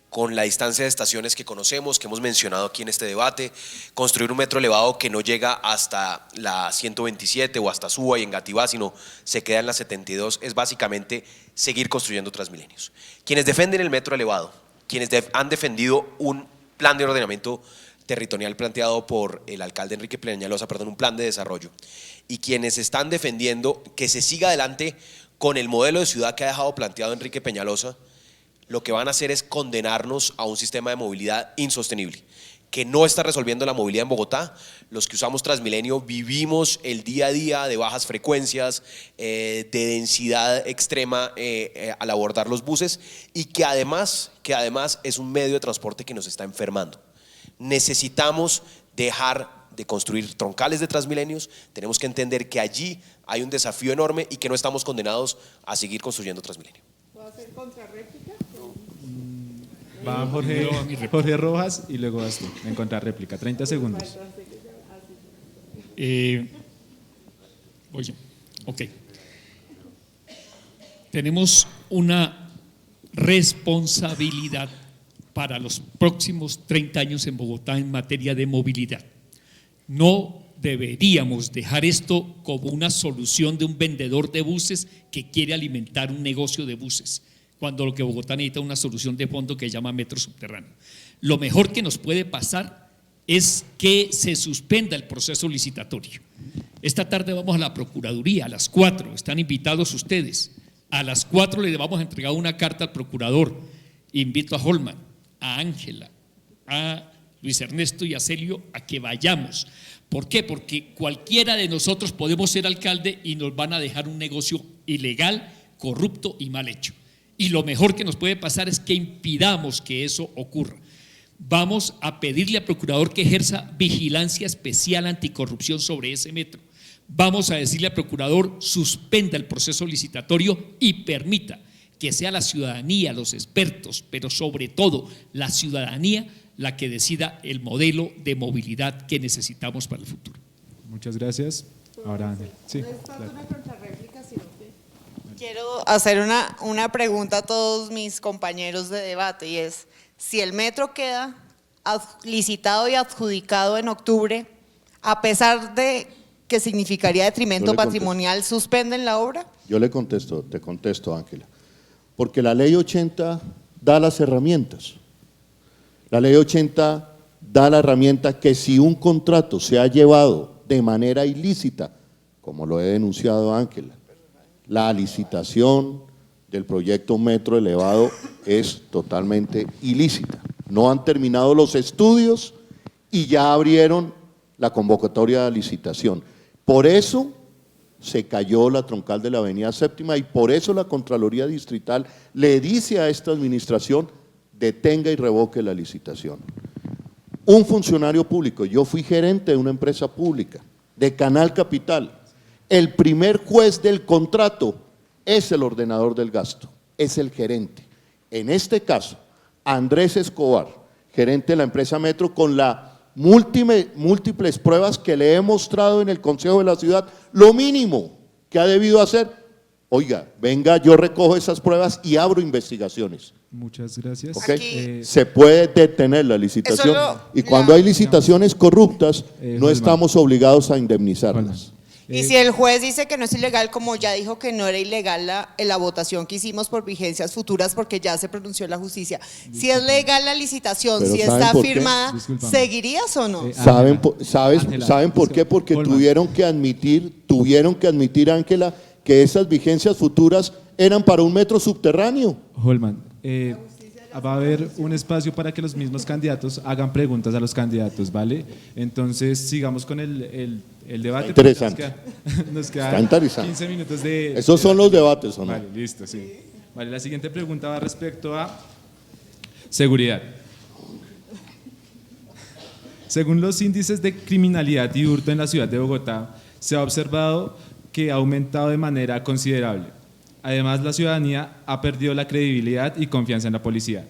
con la distancia de estaciones que conocemos, que hemos mencionado aquí en este debate, construir un metro elevado que no llega hasta la 127 o hasta Suba y Engativá, sino se queda en la 72, es básicamente seguir construyendo Transmilenios. Quienes defienden el metro elevado, quienes han defendido un plan de ordenamiento territorial planteado por el alcalde Enrique Peñalosa, un plan de desarrollo, y quienes están defendiendo que se siga adelante con el modelo de ciudad que ha dejado planteado Enrique Peñalosa, lo que van a hacer es condenarnos a un sistema de movilidad insostenible, que no está resolviendo la movilidad en Bogotá. Los que usamos Transmilenio vivimos el día a día de bajas frecuencias, de densidad extrema al abordar los buses y que además es un medio de transporte que nos está enfermando. Necesitamos dejar de construir troncales de Transmilenios, tenemos que entender que allí hay un desafío enorme y que no estamos condenados a seguir construyendo Transmilenio.
¿Puedo hacer contrarréplica?
Va Jorge Rojas y luego vas tú, en contrarréplica. 30 segundos.
Oye, ok. Tenemos una responsabilidad para los próximos 30 años en Bogotá en materia de movilidad. No deberíamos dejar esto como una solución de un vendedor de buses que quiere alimentar un negocio de buses, cuando lo que Bogotá necesita es una solución de fondo que se llama metro subterráneo. Lo mejor que nos puede pasar es que se suspenda el proceso licitatorio. Esta tarde vamos a la Procuraduría, a las 4, están invitados ustedes. A las 4 le vamos a entregar una carta al procurador. Invito a Holman, a Ángela, a Luis Ernesto y a Celio a que vayamos. ¿Por qué? Porque cualquiera de nosotros podemos ser alcalde y nos van a dejar un negocio ilegal, corrupto y mal hecho. Y lo mejor que nos puede pasar es que impidamos que eso ocurra. Vamos a pedirle al procurador que ejerza vigilancia especial anticorrupción sobre ese metro. Vamos a decirle al procurador suspenda el proceso licitatorio y permita que sea la ciudadanía, los expertos, pero sobre todo la ciudadanía la que decida el modelo de movilidad que necesitamos para el futuro.
Muchas gracias. Ahora Ángel. Sí,
claro. Quiero hacer una pregunta a todos mis compañeros de debate y es, si el metro queda licitado y adjudicado en octubre, a pesar de que significaría detrimento
Yo le contesto.
patrimonial, suspenden la obra?
Yo te contesto, Ángela. Porque la ley 80 da las herramientas. La ley 80 da la herramienta que si un contrato se ha llevado de manera ilícita, como lo he denunciado Ángela, la licitación del proyecto Metro Elevado es totalmente ilícita. No han terminado los estudios y ya abrieron la convocatoria de licitación. Por eso se cayó la troncal de la avenida Séptima y por eso la Contraloría Distrital le dice a esta administración detenga y revoque la licitación. Un funcionario público, yo fui gerente de una empresa pública, de Canal Capital, el primer juez del contrato es el ordenador del gasto, es el gerente. En este caso, Andrés Escobar, gerente de la empresa Metro, con las múltiples pruebas que le he mostrado en el Consejo de la Ciudad, lo mínimo que ha debido hacer, oiga, venga, yo recojo esas pruebas y abro investigaciones.
Muchas gracias.
¿Ok?
Aquí-
Se puede detener la licitación
Eso
y cuando hay licitaciones corruptas no
Holman.
estamos obligados a indemnizarlas.
Y si el juez dice que no es ilegal, como ya dijo que no era ilegal la votación que hicimos por vigencias futuras porque ya se pronunció la justicia, si es legal la licitación,
Pero
si
¿saben
está
por qué?
firmada,
Discúlpame.
¿seguirías o no?
¿Saben,
Ángela, Ángela,
¿saben por qué? Porque
Holman.
tuvieron que admitir, Ángela, que esas vigencias futuras eran para un metro subterráneo.
Holman, va a haber un espacio para que los mismos candidatos hagan preguntas a los candidatos, ¿vale? Entonces, sigamos con el debate.
Interesante.
Nos quedan
Está interesante.
15 minutos de…
Esos son los debates, ¿o no?
Vale, listo, sí. Vale, la siguiente pregunta va respecto a seguridad. Según los índices de criminalidad y hurto en la ciudad de Bogotá, se ha observado que ha aumentado de manera considerable. Además, la ciudadanía ha perdido la credibilidad y confianza en la policía.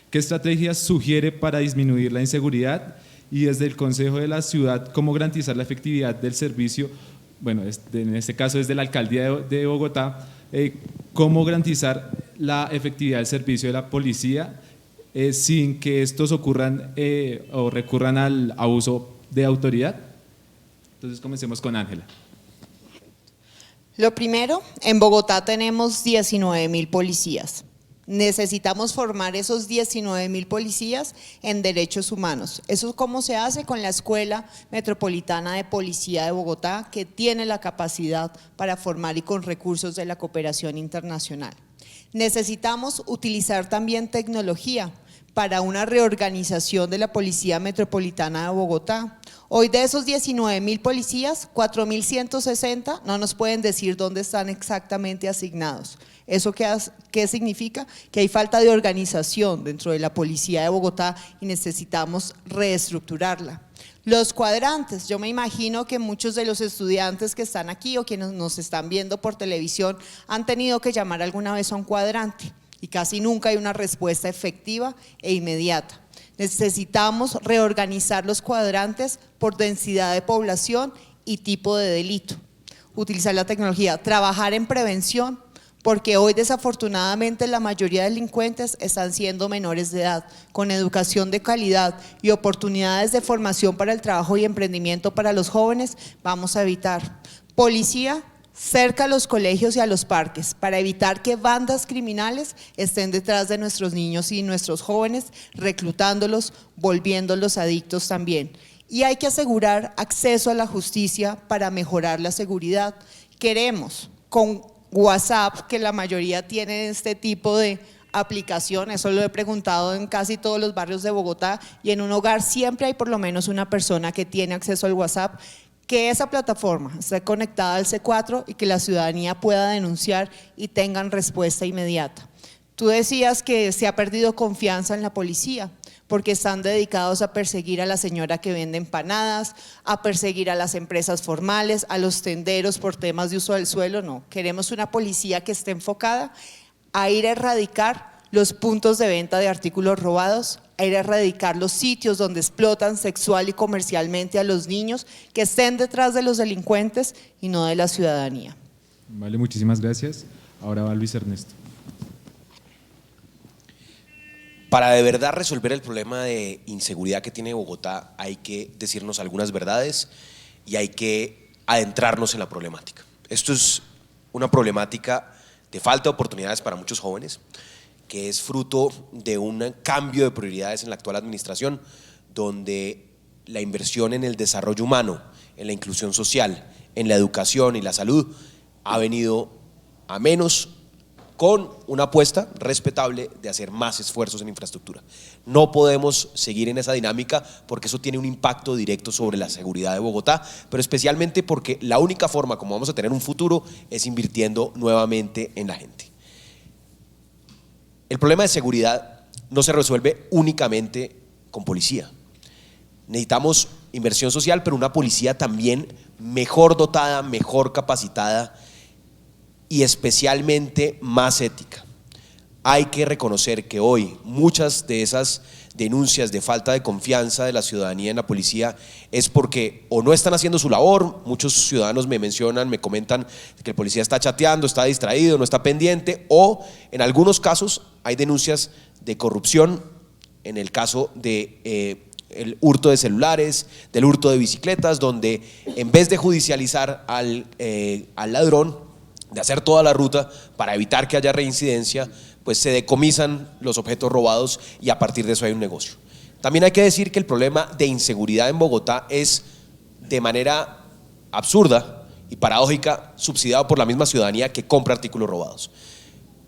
¿Qué estrategias sugiere para disminuir la inseguridad? Y desde el Consejo de la Ciudad, ¿cómo garantizar la efectividad del servicio? Bueno, en este caso desde la Alcaldía de Bogotá, ¿cómo garantizar la efectividad del servicio de la policía sin que estos ocurran o recurran al abuso de autoridad? Entonces comencemos con Ángela.
Lo primero, en Bogotá tenemos 19.000 policías. Necesitamos formar esos 19.000 policías en derechos humanos. ¿Eso cómo se hace? Con la Escuela Metropolitana de Policía de Bogotá, que tiene la capacidad para formar y con recursos de la cooperación internacional. Necesitamos utilizar también tecnología para una reorganización de la Policía Metropolitana de Bogotá. Hoy de esos 19.000 policías, 4.160 no nos pueden decir dónde están exactamente asignados. ¿Eso qué significa? Que hay falta de organización dentro de la Policía de Bogotá y necesitamos reestructurarla. Los cuadrantes, yo me imagino que muchos de los estudiantes que están aquí o quienes nos están viendo por televisión han tenido que llamar alguna vez a un cuadrante y casi nunca hay una respuesta efectiva e inmediata. Necesitamos reorganizar los cuadrantes por densidad de población y tipo de delito. Utilizar la tecnología, trabajar en prevención, porque hoy desafortunadamente la mayoría de delincuentes están siendo menores de edad. Con educación de calidad y oportunidades de formación para el trabajo y emprendimiento para los jóvenes, vamos a evitar. Policía cerca a los colegios y a los parques para evitar que bandas criminales estén detrás de nuestros niños y nuestros jóvenes, reclutándolos, volviéndolos adictos también. Y hay que asegurar acceso a la justicia para mejorar la seguridad. Queremos, con WhatsApp, que la mayoría tienen este tipo de aplicación, eso lo he preguntado en casi todos los barrios de Bogotá, y en un hogar siempre hay por lo menos una persona que tiene acceso al WhatsApp, que esa plataforma esté conectada al C4 y que la ciudadanía pueda denunciar y tengan respuesta inmediata. Tú decías que se ha perdido confianza en la policía porque están dedicados a perseguir a la señora que vende empanadas, a perseguir a las empresas formales, a los tenderos por temas de uso del suelo. No, queremos una policía que esté enfocada a ir a erradicar los puntos de venta de artículos robados, a ir a erradicar los sitios donde explotan sexual y comercialmente a los niños, que estén detrás de los delincuentes y no de la ciudadanía.
Vale, muchísimas gracias. Ahora va Luis Ernesto.
Para de verdad resolver el problema de inseguridad que tiene Bogotá hay que decirnos algunas verdades y hay que adentrarnos en la problemática. Esto es una problemática de falta de oportunidades para muchos jóvenes, que es fruto de un cambio de prioridades en la actual administración, donde la inversión en el desarrollo humano, en la inclusión social, en la educación y la salud ha venido a menos, con una apuesta respetable de hacer más esfuerzos en infraestructura. No podemos seguir en esa dinámica porque eso tiene un impacto directo sobre la seguridad de Bogotá, pero especialmente porque la única forma como vamos a tener un futuro es invirtiendo nuevamente en la gente. El problema de seguridad no se resuelve únicamente con policía. Necesitamos inversión social, pero una policía también mejor dotada, mejor capacitada y especialmente más ética. Hay que reconocer que hoy muchas de esas denuncias de falta de confianza de la ciudadanía en la policía es porque o no están haciendo su labor. Muchos ciudadanos me mencionan, me comentan que el policía está chateando, está distraído, no está pendiente, o en algunos casos hay denuncias de corrupción, en el caso de el hurto de celulares, del hurto de bicicletas, donde en vez de judicializar al ladrón, de hacer toda la ruta para evitar que haya reincidencia, pues se decomisan los objetos robados y a partir de eso hay un negocio. También hay que decir que el problema de inseguridad en Bogotá es de manera absurda y paradójica subsidiado por la misma ciudadanía que compra artículos robados.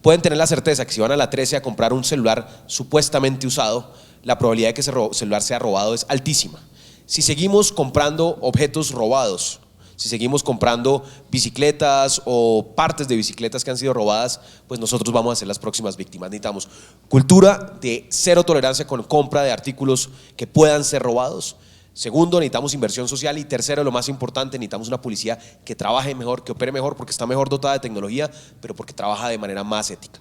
Pueden tener la certeza que si van a la 13 a comprar un celular supuestamente usado, la probabilidad de que ese celular sea robado es altísima. Si seguimos comprando objetos robados, si seguimos comprando bicicletas o partes de bicicletas que han sido robadas, pues nosotros vamos a ser las próximas víctimas. Necesitamos cultura de cero tolerancia con compra de artículos que puedan ser robados. Segundo, necesitamos inversión social. Y tercero, lo más importante, necesitamos una policía que trabaje mejor, que opere mejor, porque está mejor dotada de tecnología, pero porque trabaja de manera más ética.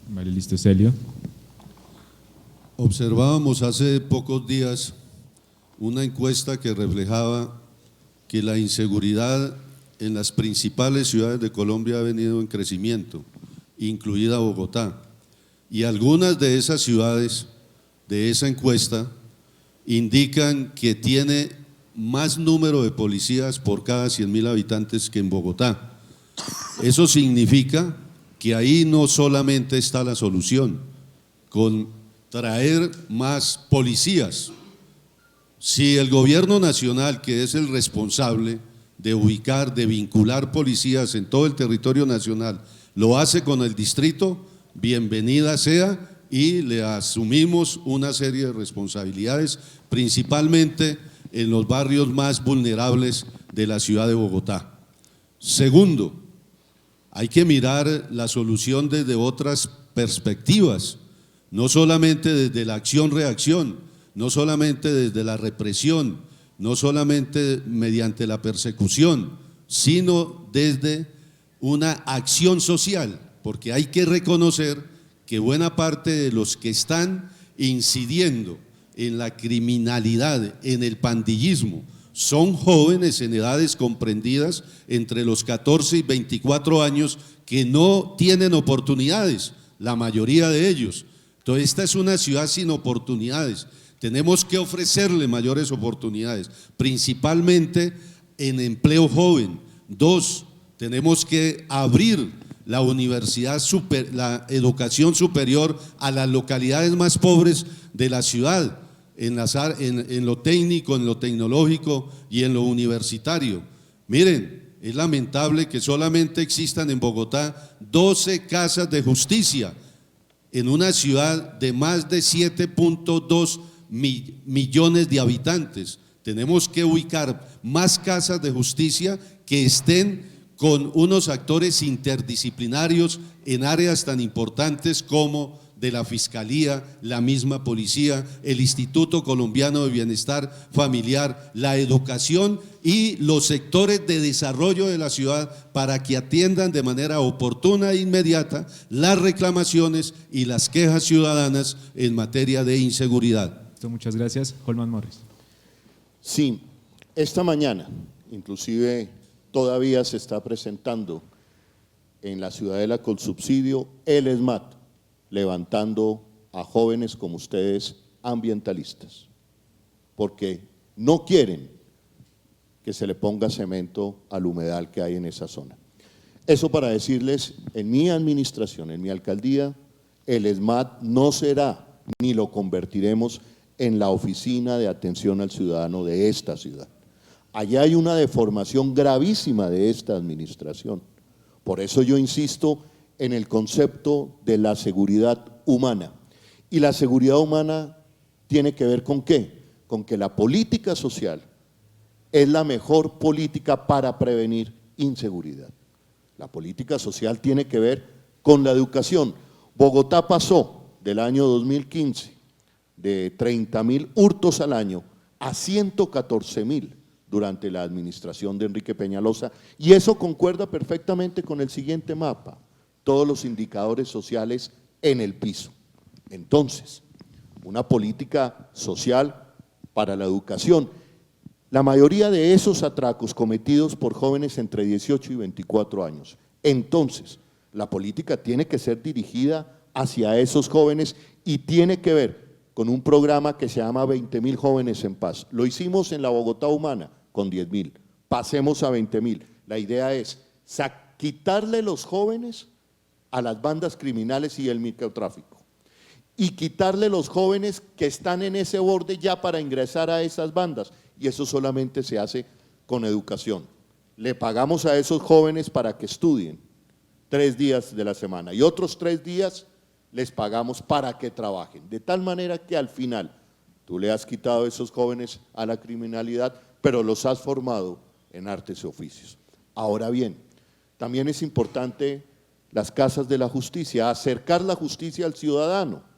Vale, listo, Celio.
Observábamos hace pocos días una encuesta que reflejaba que la inseguridad en las principales ciudades de Colombia ha venido en crecimiento, incluida Bogotá. Y algunas de esas ciudades de esa encuesta indican que tiene más número de policías por cada 100.000 habitantes que en Bogotá. Eso significa que ahí no solamente está la solución, con traer más policías. Si el gobierno nacional, que es el responsable de ubicar, de vincular policías en todo el territorio nacional, lo hace con el distrito, bienvenida sea, y le asumimos una serie de responsabilidades, principalmente en los barrios más vulnerables de la ciudad de Bogotá. Segundo, hay que mirar la solución desde otras perspectivas, no solamente desde la acción-reacción, no solamente desde la represión, no solamente mediante la persecución, sino desde una acción social, porque hay que reconocer que buena parte de los que están incidiendo en la criminalidad, en el pandillismo, son jóvenes en edades comprendidas entre los 14 y 24 años que no tienen oportunidades, la mayoría de ellos. Entonces, esta es una ciudad sin oportunidades. Tenemos que ofrecerle mayores oportunidades, principalmente en empleo joven. Dos, tenemos que abrir la universidad, la educación superior a las localidades más pobres de la ciudad, en lo técnico, en lo tecnológico y en lo universitario. Miren, es lamentable que solamente existan en Bogotá 12 casas de justicia en una ciudad de más de 7.2 millones de habitantes. Tenemos que ubicar más casas de justicia que estén con unos actores interdisciplinarios en áreas tan importantes como de la Fiscalía, la misma policía, el Instituto Colombiano de Bienestar Familiar, la educación y los sectores de desarrollo de la ciudad para que atiendan de manera oportuna e inmediata las reclamaciones y las quejas ciudadanas en materia de inseguridad.
Muchas gracias. Holman Morris.
Sí, esta mañana, inclusive todavía se está presentando en la Ciudadela con subsidio el ESMAD, levantando a jóvenes como ustedes ambientalistas, porque no quieren que se le ponga cemento al humedal que hay en esa zona. Eso para decirles, en mi administración, en mi alcaldía, el SMAT no será ni lo convertiremos en la oficina de atención al ciudadano de esta ciudad. Allá hay una deformación gravísima de esta administración. Por eso yo insisto en el concepto de la seguridad humana. Y la seguridad humana tiene que ver ¿con qué? Con que la política social es la mejor política para prevenir inseguridad. La política social tiene que ver con la educación. Bogotá pasó del año 2015 de 30.000 hurtos al año a 114.000 durante la administración de Enrique Peñalosa, y eso concuerda perfectamente con el siguiente mapa, todos los indicadores sociales en el piso. Entonces, una política social para la educación. La mayoría de esos atracos cometidos por jóvenes entre 18 y 24 años. Entonces, la política tiene que ser dirigida hacia esos jóvenes y tiene que ver con un programa que se llama 20.000 jóvenes en paz. Lo hicimos en la Bogotá Humana con 10.000, pasemos a 20.000. La idea es quitarle los jóvenes a las bandas criminales y el microtráfico y quitarle los jóvenes que están en ese borde ya para ingresar a esas bandas, y eso solamente se hace con educación. Le pagamos a esos jóvenes para que estudien 3 días de la semana y otros 3 días les pagamos para que trabajen, de tal manera que al final tú le has quitado a esos jóvenes a la criminalidad, pero los has formado en artes y oficios. Ahora bien, también es importante las casas de la justicia, acercar la justicia al ciudadano.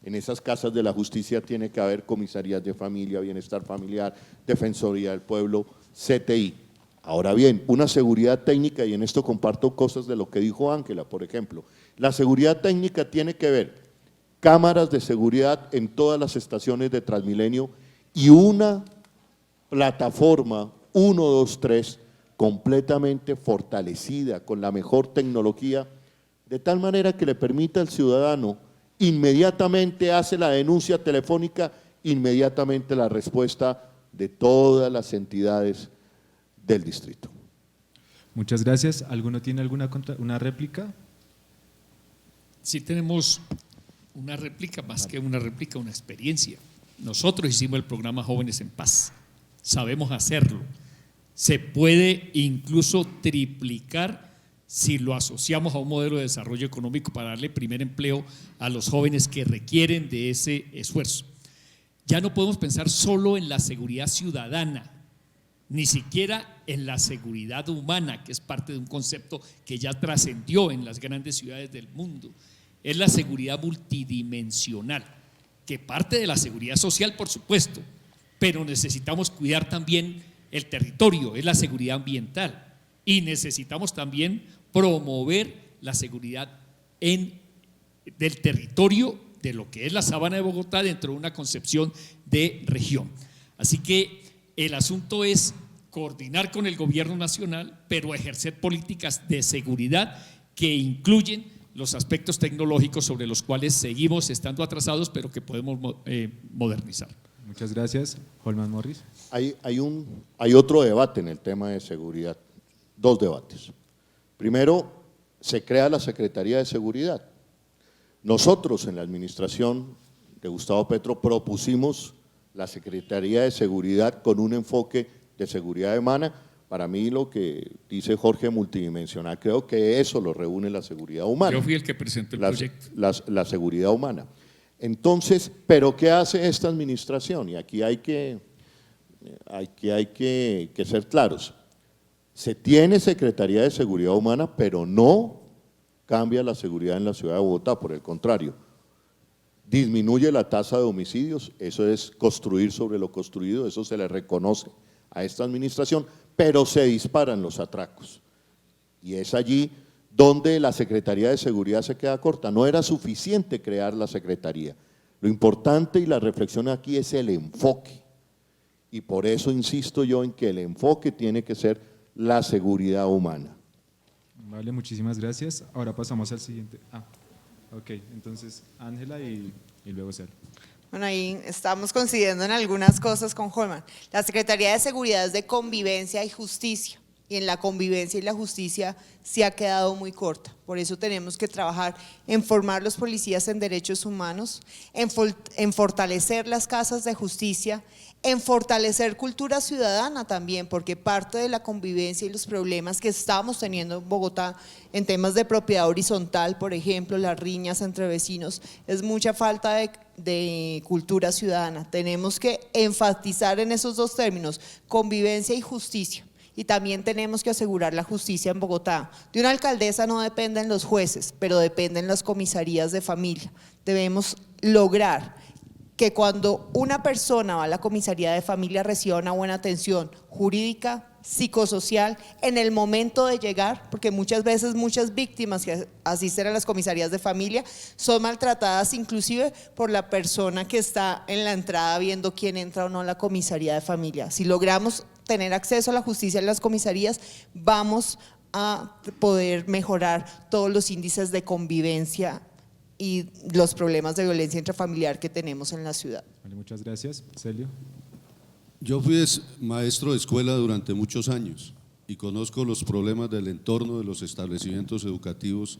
En esas casas de la justicia tiene que haber comisarías de familia, bienestar familiar, defensoría del pueblo, CTI. Ahora bien, una seguridad técnica, y en esto comparto cosas de lo que dijo Ángela, por ejemplo, la seguridad técnica tiene que ver cámaras de seguridad en todas las estaciones de Transmilenio y una plataforma 123 completamente fortalecida con la mejor tecnología, de tal manera que le permita al ciudadano inmediatamente hace la denuncia telefónica, inmediatamente la respuesta de todas las entidades del distrito.
Muchas gracias. ¿Alguno tiene una réplica?
Sí tenemos una réplica, más que una réplica, una experiencia. Nosotros hicimos el programa Jóvenes en Paz, sabemos hacerlo. Se puede incluso triplicar si lo asociamos a un modelo de desarrollo económico para darle primer empleo a los jóvenes que requieren de ese esfuerzo. Ya no podemos pensar solo en la seguridad ciudadana, ni siquiera en la seguridad humana, que es parte de un concepto que ya trascendió en las grandes ciudades del mundo. Es la seguridad multidimensional, que parte de la seguridad social, por supuesto, pero necesitamos cuidar también el territorio, es la seguridad ambiental, y necesitamos también promover la seguridad del territorio de lo que es la Sabana de Bogotá dentro de una concepción de región. Así que el asunto es coordinar con el gobierno nacional, pero ejercer políticas de seguridad que incluyen los aspectos tecnológicos sobre los cuales seguimos estando atrasados, pero que podemos modernizar.
Muchas gracias. Holman Morris.
Hay otro debate en el tema de seguridad, 2 debates. Primero, se crea la Secretaría de Seguridad. Nosotros en la administración de Gustavo Petro propusimos la Secretaría de Seguridad con un enfoque de seguridad humana. Para mí lo que dice Jorge multidimensional, creo que eso lo reúne la seguridad humana.
Yo fui el que presentó el proyecto.
La seguridad humana. Entonces, ¿pero qué hace esta administración? Y aquí hay que ser claros. Se tiene Secretaría de Seguridad Humana, pero no cambia la seguridad en la ciudad de Bogotá, por el contrario. Disminuye la tasa de homicidios, eso es construir sobre lo construido, eso se le reconoce a esta administración, pero se disparan los atracos. Y es allí donde la Secretaría de Seguridad se queda corta. No era suficiente crear la Secretaría. Lo importante y la reflexión aquí es el enfoque. Y por eso insisto yo en que el enfoque tiene que ser la seguridad humana.
Vale, muchísimas gracias. Ahora pasamos al siguiente. Ok, entonces Ángela y luego Cel.
Bueno, ahí estamos coincidiendo en algunas cosas con Holman. La Secretaría de Seguridad es de Convivencia y Justicia, y en la convivencia y la justicia se ha quedado muy corta. Por eso tenemos que trabajar en formar los policías en derechos humanos, en fortalecer las casas de justicia, en fortalecer cultura ciudadana también, porque parte de la convivencia y los problemas que estamos teniendo en Bogotá en temas de propiedad horizontal, por ejemplo, las riñas entre vecinos, es mucha falta de cultura ciudadana. Tenemos que enfatizar en esos dos términos, convivencia y justicia. Y también tenemos que asegurar la justicia en Bogotá. De una alcaldesa no dependen los jueces, pero dependen las comisarías de familia. Debemos lograr que cuando una persona va a la comisaría de familia reciba una buena atención jurídica, psicosocial, en el momento de llegar, porque muchas veces muchas víctimas que asisten a las comisarías de familia son maltratadas inclusive por la persona que está en la entrada viendo quién entra o no a la comisaría de familia. Si logramos tener acceso a la justicia en las comisarías, vamos a poder mejorar todos los índices de convivencia y los problemas de violencia intrafamiliar que tenemos en la ciudad.
Vale, muchas gracias. Celio.
Yo fui maestro de escuela durante muchos años y conozco los problemas del entorno de los establecimientos educativos,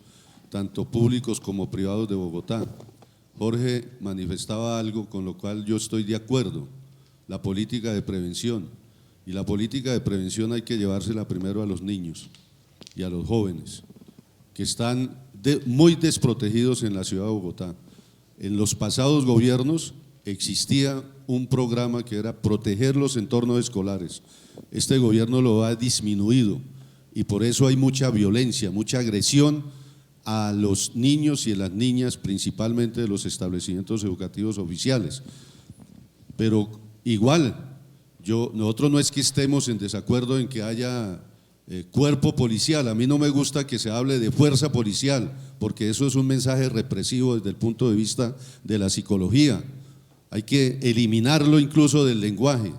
tanto públicos como privados de Bogotá. Jorge manifestaba algo con lo cual yo estoy de acuerdo, la política de prevención. Y la política de prevención hay que llevársela primero a los niños y a los jóvenes, que están muy desprotegidos en la ciudad de Bogotá. En los pasados gobiernos existía un programa que era proteger los entornos escolares. Este gobierno lo ha disminuido y por eso hay mucha violencia, mucha agresión a los niños y a las niñas, principalmente de los establecimientos educativos oficiales. Pero igual, nosotros no es que estemos en desacuerdo en que haya cuerpo policial. A mí no me gusta que se hable de fuerza policial, porque eso es un mensaje represivo desde el punto de vista de la psicología. Hay que eliminarlo incluso del lenguaje.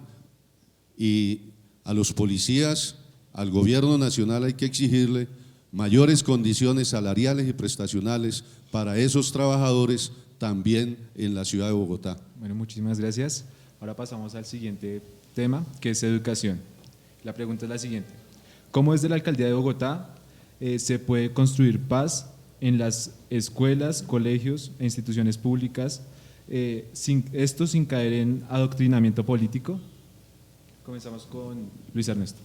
Y a los policías, al gobierno nacional hay que exigirle mayores condiciones salariales y prestacionales para esos trabajadores también en la ciudad de Bogotá.
Bueno, muchísimas gracias. Ahora pasamos al siguiente tema, que es educación. La pregunta es la siguiente: ¿cómo desde la Alcaldía de Bogotá se puede construir paz en las escuelas, colegios e instituciones públicas, sin caer en adoctrinamiento político? Comenzamos con Luis Ernesto.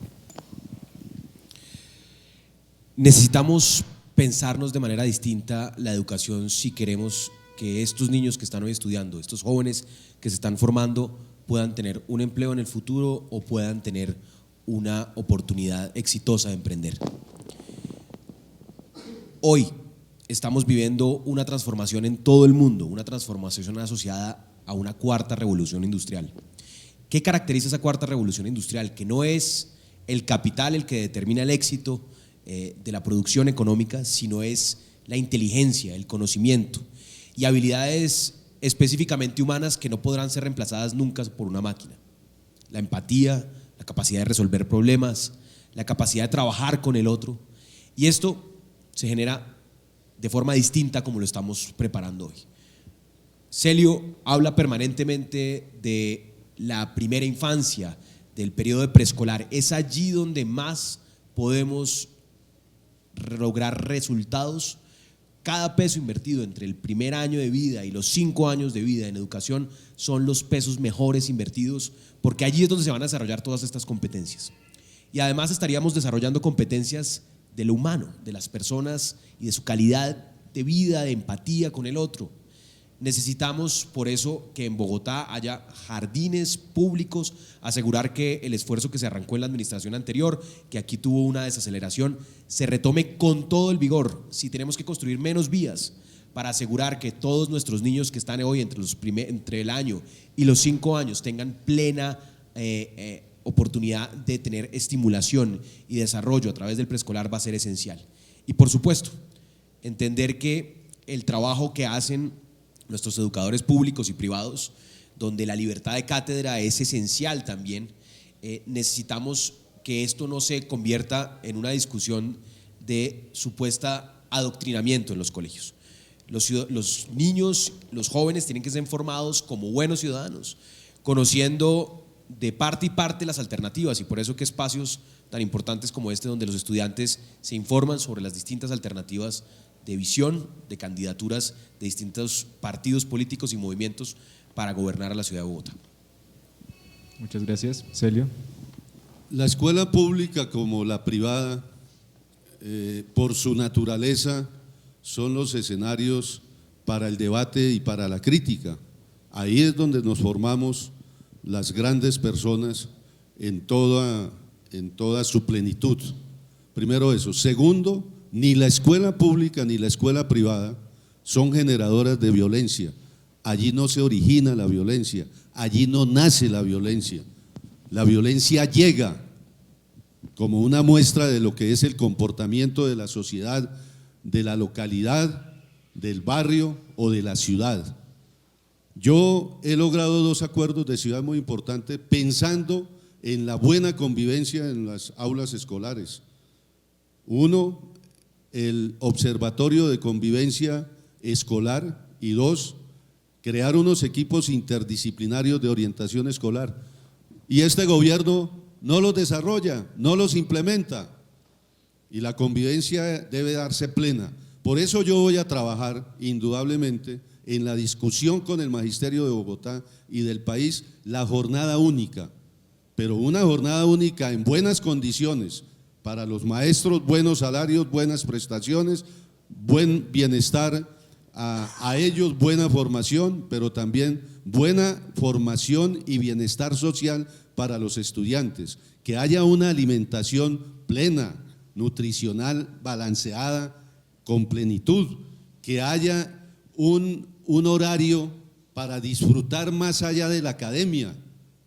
Necesitamos pensarnos de manera distinta la educación si queremos que estos niños que están hoy estudiando, estos jóvenes que se están formando, puedan tener un empleo en el futuro o puedan tener una oportunidad exitosa de emprender. Hoy estamos viviendo una transformación en todo el mundo, una transformación asociada a una cuarta revolución industrial. ¿Qué caracteriza esa cuarta revolución industrial? Que no es el capital el que determina el éxito de la producción económica, sino es la inteligencia, el conocimiento y habilidades específicamente humanas que no podrán ser reemplazadas nunca por una máquina. La empatía, la capacidad de resolver problemas, la capacidad de trabajar con el otro, y esto se genera de forma distinta como lo estamos preparando hoy. Celio habla permanentemente de la primera infancia, del periodo de preescolar. Es allí donde más podemos lograr resultados. Cada peso invertido entre el primer año de vida y los 5 años de vida en educación son los pesos mejores invertidos, porque allí es donde se van a desarrollar todas estas competencias. Y además estaríamos desarrollando competencias de lo humano, de las personas y de su calidad de vida, de empatía con el otro. Necesitamos por eso que en Bogotá haya jardines públicos, asegurar que el esfuerzo que se arrancó en la administración anterior, que aquí tuvo una desaceleración, se retome con todo el vigor. Si tenemos que construir menos vías para asegurar que todos nuestros niños que están hoy entre el año y los 5 años tengan plena oportunidad de tener estimulación y desarrollo a través del preescolar, va a ser esencial. Y por supuesto, entender que el trabajo que hacen nuestros educadores públicos y privados, donde la libertad de cátedra es esencial también, necesitamos que esto no se convierta en una discusión de supuesta adoctrinamiento en los colegios. Los niños, los jóvenes tienen que ser formados como buenos ciudadanos, conociendo de parte y parte las alternativas, y por eso que espacios tan importantes como este, donde los estudiantes se informan sobre las distintas alternativas de visión, de candidaturas de distintos partidos políticos y movimientos para gobernar a la ciudad de Bogotá.
Muchas gracias. Celio.
La escuela pública como la privada, por su naturaleza, son los escenarios para el debate y para la crítica. Ahí es donde nos formamos las grandes personas en toda su plenitud. Primero eso. Segundo, ni la escuela pública ni la escuela privada son generadoras de violencia. Allí no se origina la violencia, allí no nace la violencia. La violencia llega como una muestra de lo que es el comportamiento de la sociedad, de la localidad, del barrio o de la ciudad. Yo he logrado 2 acuerdos de ciudad muy importantes pensando en la buena convivencia en las aulas escolares. Uno, el observatorio de convivencia escolar, y 2, crear unos equipos interdisciplinarios de orientación escolar. Y este gobierno no los desarrolla, no los implementa, y la convivencia debe darse plena. Por eso yo voy a trabajar indudablemente en la discusión con el Magisterio de Bogotá y del país, la jornada única, pero una jornada única en buenas condiciones para los maestros, buenos salarios, buenas prestaciones, buen bienestar a ellos, buena formación, pero también buena formación y bienestar social para los estudiantes, que haya una alimentación plena, nutricional, balanceada, con plenitud, que haya un horario para disfrutar más allá de la academia.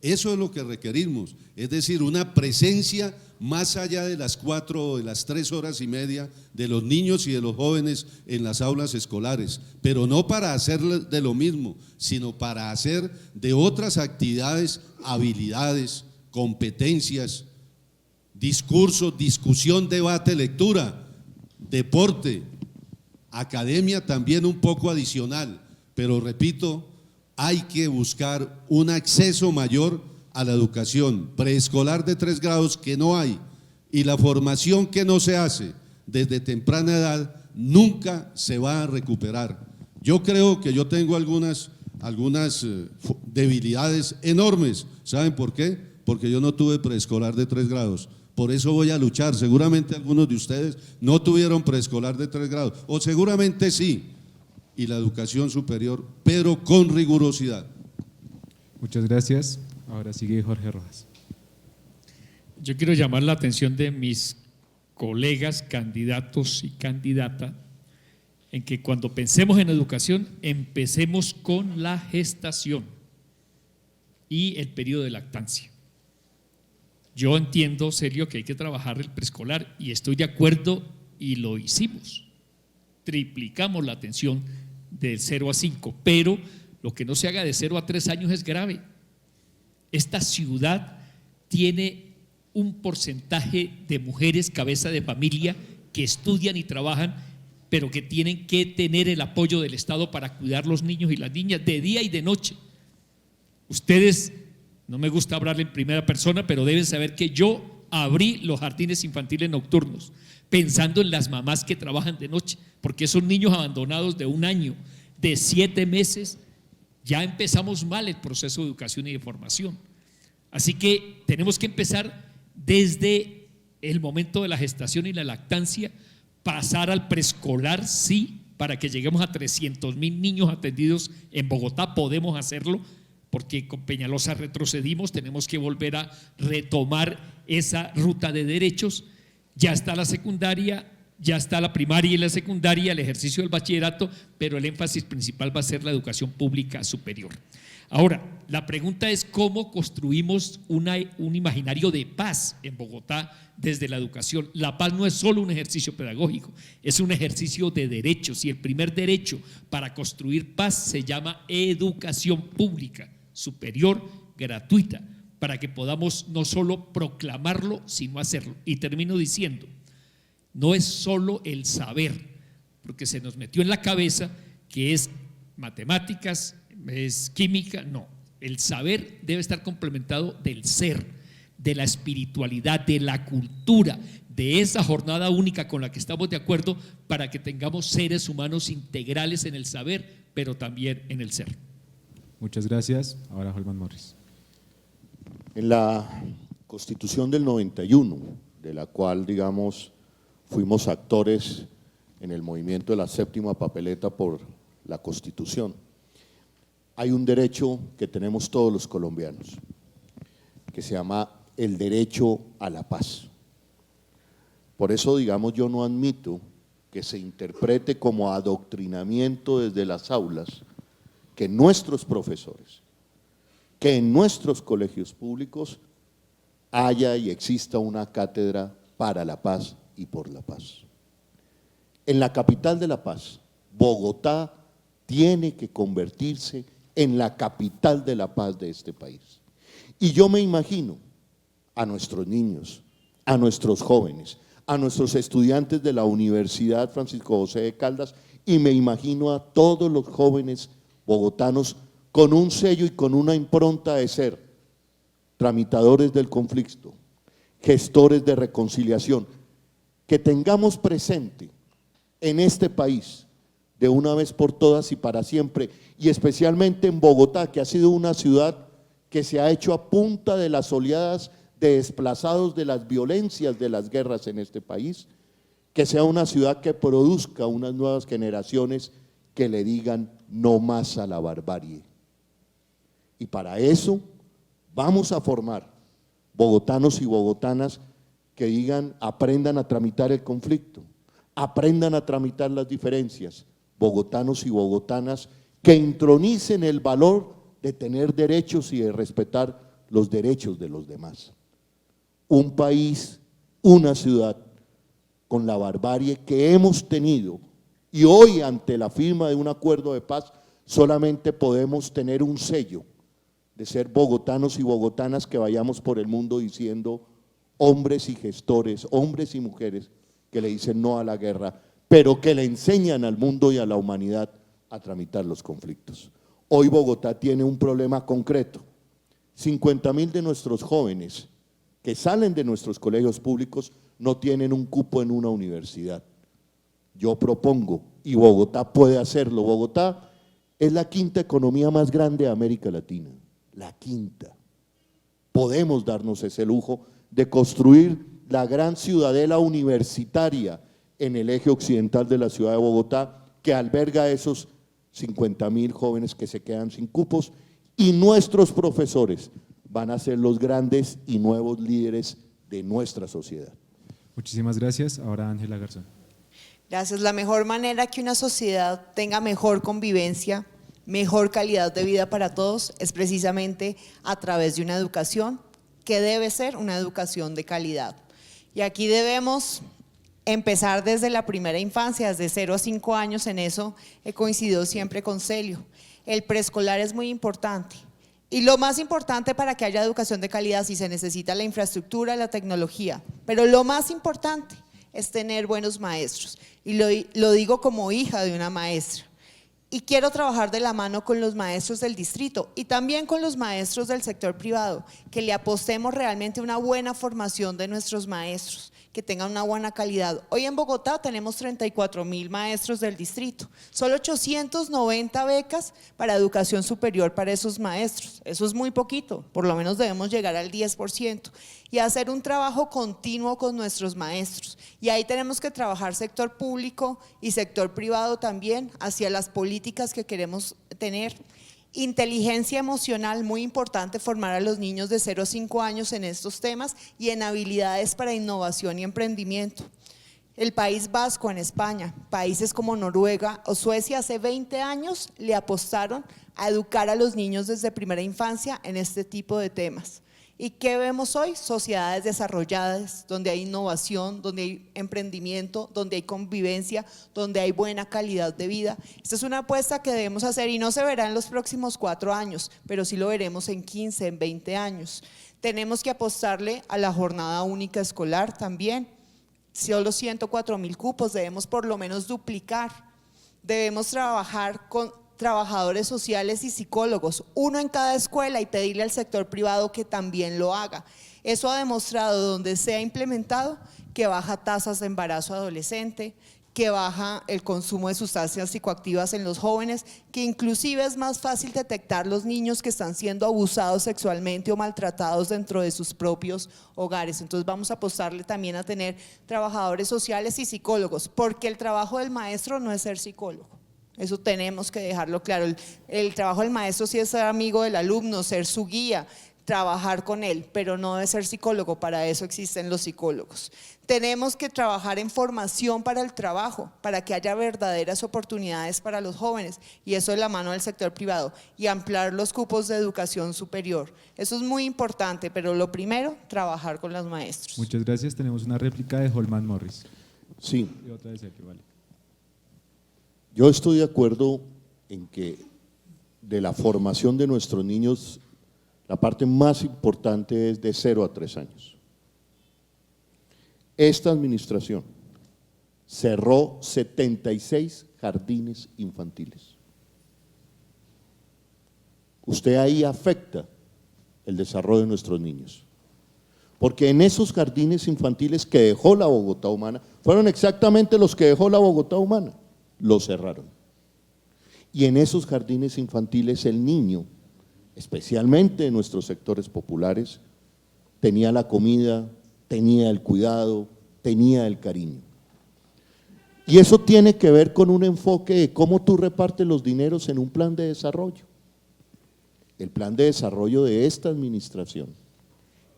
Eso es lo que requerimos, es decir, una presencia más allá de las 4 o de las 3 horas y media de los niños y de los jóvenes en las aulas escolares, pero no para hacer de lo mismo, sino para hacer de otras actividades, habilidades, competencias, discursos, discusión, debate, lectura, deporte, academia también un poco adicional, pero repito, hay que buscar un acceso mayor a la educación preescolar de 3 grados que no hay, y la formación que no se hace desde temprana edad nunca se va a recuperar. Yo creo que yo tengo algunas debilidades enormes. ¿Saben por qué? Porque yo no tuve preescolar de 3 grados. Por eso voy a luchar. Seguramente algunos de ustedes no tuvieron preescolar de 3 grados, o seguramente sí, y la educación superior, pero con rigurosidad.
Muchas gracias. Ahora sigue Jorge Rojas.
Yo quiero llamar la atención de mis colegas, candidatos y candidatas, en que cuando pensemos en educación, empecemos con la gestación y el periodo de lactancia. Yo entiendo, Celio, que hay que trabajar el preescolar, y estoy de acuerdo, y lo hicimos. Triplicamos la atención del 0 a 5, pero lo que no se haga de 0 a 3 años es grave. Esta ciudad tiene un porcentaje de mujeres cabeza de familia que estudian y trabajan, pero que tienen que tener el apoyo del Estado para cuidar los niños y las niñas de día y de noche. Ustedes, no me gusta hablar en primera persona, pero deben saber que yo abrí los jardines infantiles nocturnos pensando en las mamás que trabajan de noche, porque esos niños abandonados de 1 año, de 7 meses, ya empezamos mal el proceso de educación y de formación. Así que tenemos que empezar desde el momento de la gestación y la lactancia, pasar al preescolar, sí, para que lleguemos a 300.000 niños atendidos en Bogotá. Podemos hacerlo, porque con Peñalosa retrocedimos, tenemos que volver a retomar esa ruta de derechos. Ya está la secundaria, ya está la primaria y la secundaria, el ejercicio del bachillerato, pero el énfasis principal va a ser la educación pública superior. Ahora, la pregunta es cómo construimos un imaginario de paz en Bogotá desde la educación. La paz no es solo un ejercicio pedagógico, es un ejercicio de derechos, y el primer derecho para construir paz se llama educación pública superior, gratuita, para que podamos no solo proclamarlo, sino hacerlo. Y termino diciendo, no es solo el saber, porque se nos metió en la cabeza que es matemáticas, es química, no. El saber debe estar complementado del ser, de la espiritualidad, de la cultura, de esa jornada única con la que estamos de acuerdo para que tengamos seres humanos integrales en el saber, pero también en el ser.
Muchas gracias. Ahora Holman Morris.
En la Constitución del 91, de la cual, digamos, fuimos actores en el movimiento de la séptima papeleta por la Constitución, hay un derecho que tenemos todos los colombianos, que se llama el derecho a la paz. Por eso, digamos, yo no admito que se interprete como adoctrinamiento desde las aulas que nuestros profesores, que en nuestros colegios públicos haya y exista una cátedra para la paz y por la paz. En la capital de la paz, Bogotá tiene que convertirse en la capital de la paz de este país. Y yo me imagino a nuestros niños, a nuestros jóvenes, a nuestros estudiantes de la Universidad Francisco José de Caldas, y me imagino a todos los jóvenes bogotanos con un sello y con una impronta de ser tramitadores del conflicto, gestores de reconciliación, que tengamos presente en este país de una vez por todas y para siempre, y especialmente en Bogotá, que ha sido una ciudad que se ha hecho a punta de las oleadas de desplazados de las violencias de las guerras en este país, que sea una ciudad que produzca unas nuevas generaciones que le digan no más a la barbarie. Y para eso vamos a formar bogotanos y bogotanas que digan, aprendan a tramitar el conflicto, aprendan a tramitar las diferencias, bogotanos y bogotanas que intronicen el valor de tener derechos y de respetar los derechos de los demás. Un país, una ciudad con la barbarie que hemos tenido, y hoy ante la firma de un acuerdo de paz solamente podemos tener un sello de ser bogotanos y bogotanas que vayamos por el mundo diciendo hombres y gestores, hombres y mujeres que le dicen no a la guerra, pero que le enseñan al mundo y a la humanidad a tramitar los conflictos. Hoy Bogotá tiene un problema concreto. 50.000 de nuestros jóvenes que salen de nuestros colegios públicos no tienen un cupo en una universidad. Yo propongo, y Bogotá puede hacerlo, Bogotá es la quinta economía más grande de América Latina, la quinta. Podemos darnos ese lujo de construir la gran ciudadela universitaria en el eje occidental de la ciudad de Bogotá, que alberga a esos 50.000 jóvenes que se quedan sin cupos, y nuestros profesores van a ser los grandes y nuevos líderes de nuestra sociedad.
Muchísimas gracias. Ahora Ángela Garzón.
Gracias. La mejor manera que una sociedad tenga mejor convivencia, mejor calidad de vida para todos, es precisamente a través de una educación que debe ser una educación de calidad. Y aquí debemos empezar desde la primera infancia, desde 0 a 5 años. En eso he coincidido siempre con Celio. El preescolar es muy importante. Y lo más importante para que haya educación de calidad, sí se necesita la infraestructura, la tecnología, pero lo más importante es tener buenos maestros. Y lo digo como hija de una maestra. Y quiero trabajar de la mano con los maestros del distrito y también con los maestros del sector privado, que le apostemos realmente a una buena formación de nuestros maestros, que tengan una buena calidad. Hoy en Bogotá tenemos 34.000 maestros del distrito, solo 890 becas para educación superior para esos maestros. Eso es muy poquito, por lo menos debemos llegar al 10% y hacer un trabajo continuo con nuestros maestros. Y ahí tenemos que trabajar sector público y sector privado también hacia las políticas que queremos tener. Inteligencia emocional, muy importante formar a los niños de 0 a 5 años en estos temas y en habilidades para innovación y emprendimiento. El País Vasco en España, países como Noruega o Suecia hace 20 años le apostaron a educar a los niños desde primera infancia en este tipo de temas. ¿Y qué vemos hoy? Sociedades desarrolladas, donde hay innovación, donde hay emprendimiento, donde hay convivencia, donde hay buena calidad de vida. Esta es una apuesta que debemos hacer y no se verá en los próximos 4 años, pero sí lo veremos en 15, en 20 años. Tenemos que apostarle a la jornada única escolar también. Solo 104.000 cupos, debemos por lo menos duplicar. Debemos trabajar con trabajadores sociales y psicólogos, uno en cada escuela, y pedirle al sector privado que también lo haga. Eso ha demostrado, donde se ha implementado, que baja tasas de embarazo adolescente, que baja el consumo de sustancias psicoactivas en los jóvenes, que inclusive es más fácil detectar los niños que están siendo abusados sexualmente o maltratados dentro de sus propios hogares. Entonces vamos a apostarle también a tener trabajadores sociales y psicólogos, porque el trabajo del maestro no es ser psicólogo. Eso tenemos que dejarlo claro. El trabajo del maestro sí es ser amigo del alumno, ser su guía, trabajar con él, pero no debe ser psicólogo, para eso existen los psicólogos. Tenemos que trabajar en formación para el trabajo, para que haya verdaderas oportunidades para los jóvenes, y eso de la mano del sector privado, y ampliar los cupos de educación superior. Eso es muy importante, pero lo primero, trabajar con los maestros.
Muchas gracias. Tenemos una réplica de Holman Morris.
Sí,
Y otra de Sergio, vale.
yo estoy de acuerdo en que de la formación de nuestros niños, la parte más importante es de 0 a 3 años. Esta administración cerró 76 jardines infantiles. Usted ahí afecta el desarrollo de nuestros niños. Porque en esos jardines infantiles que dejó la Bogotá humana, fueron exactamente los que dejó la Bogotá humana, los cerraron. Y en esos jardines infantiles el niño, especialmente en nuestros sectores populares, tenía la comida, tenía el cuidado, tenía el cariño. Y eso tiene que ver con un enfoque de cómo tú repartes los dineros en un plan de desarrollo. El plan de desarrollo de esta administración,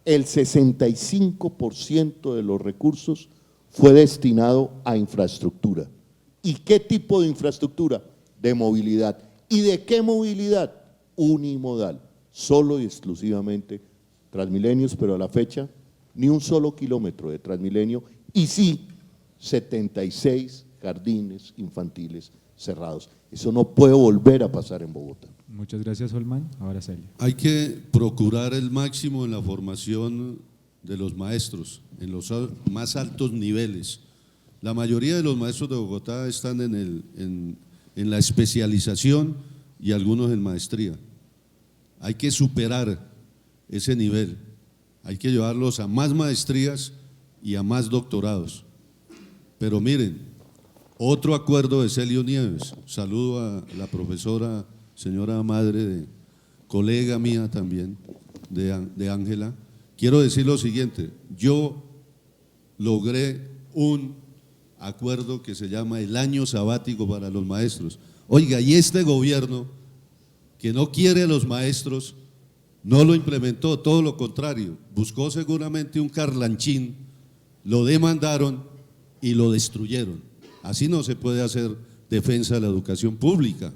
el 65% de los recursos fue destinado a infraestructura. ¿Y qué tipo de infraestructura? De movilidad. ¿Y de qué movilidad? Unimodal, solo y exclusivamente Transmilenios, pero a la fecha ni un solo kilómetro de Transmilenio, y sí 76 jardines infantiles cerrados. Eso no puede volver a pasar en Bogotá.
Muchas gracias, Holman. Ahora Celia.
Hay que procurar el máximo en la formación de los maestros, en los más altos niveles. La mayoría de los maestros de Bogotá están en la especialización y algunos en maestría. Hay que superar ese nivel, hay que llevarlos a más maestrías y a más doctorados. Pero miren, otro acuerdo de Celio Nieves, saludo a la profesora, señora madre, colega mía también, de Ángela. Quiero decir lo siguiente, yo logré un acuerdo que se llama el año sabático para los maestros. Oiga, y este gobierno que no quiere a los maestros no lo implementó, todo lo contrario, buscó seguramente un carlanchín, lo demandaron y lo destruyeron. Así no se puede hacer defensa de la educación pública,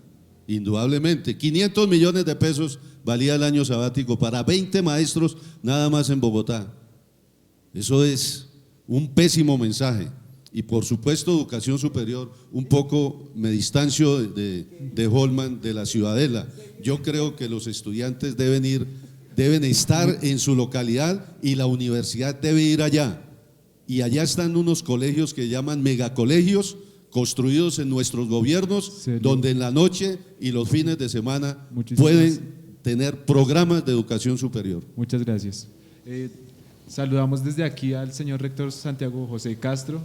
indudablemente. 500 millones de pesos valía el año sabático para 20 maestros nada más en Bogotá. Eso es un pésimo mensaje. Y por supuesto educación superior, un poco me distancio de Holman, de la Ciudadela. Yo creo que los estudiantes deben estar en su localidad y la universidad debe ir allá. Y allá están unos colegios que llaman megacolegios, construidos en nuestros gobiernos, donde en la noche y los fines de semana pueden tener programas de educación superior.
Muchas gracias. Saludamos desde aquí al señor rector Santiago José Castro.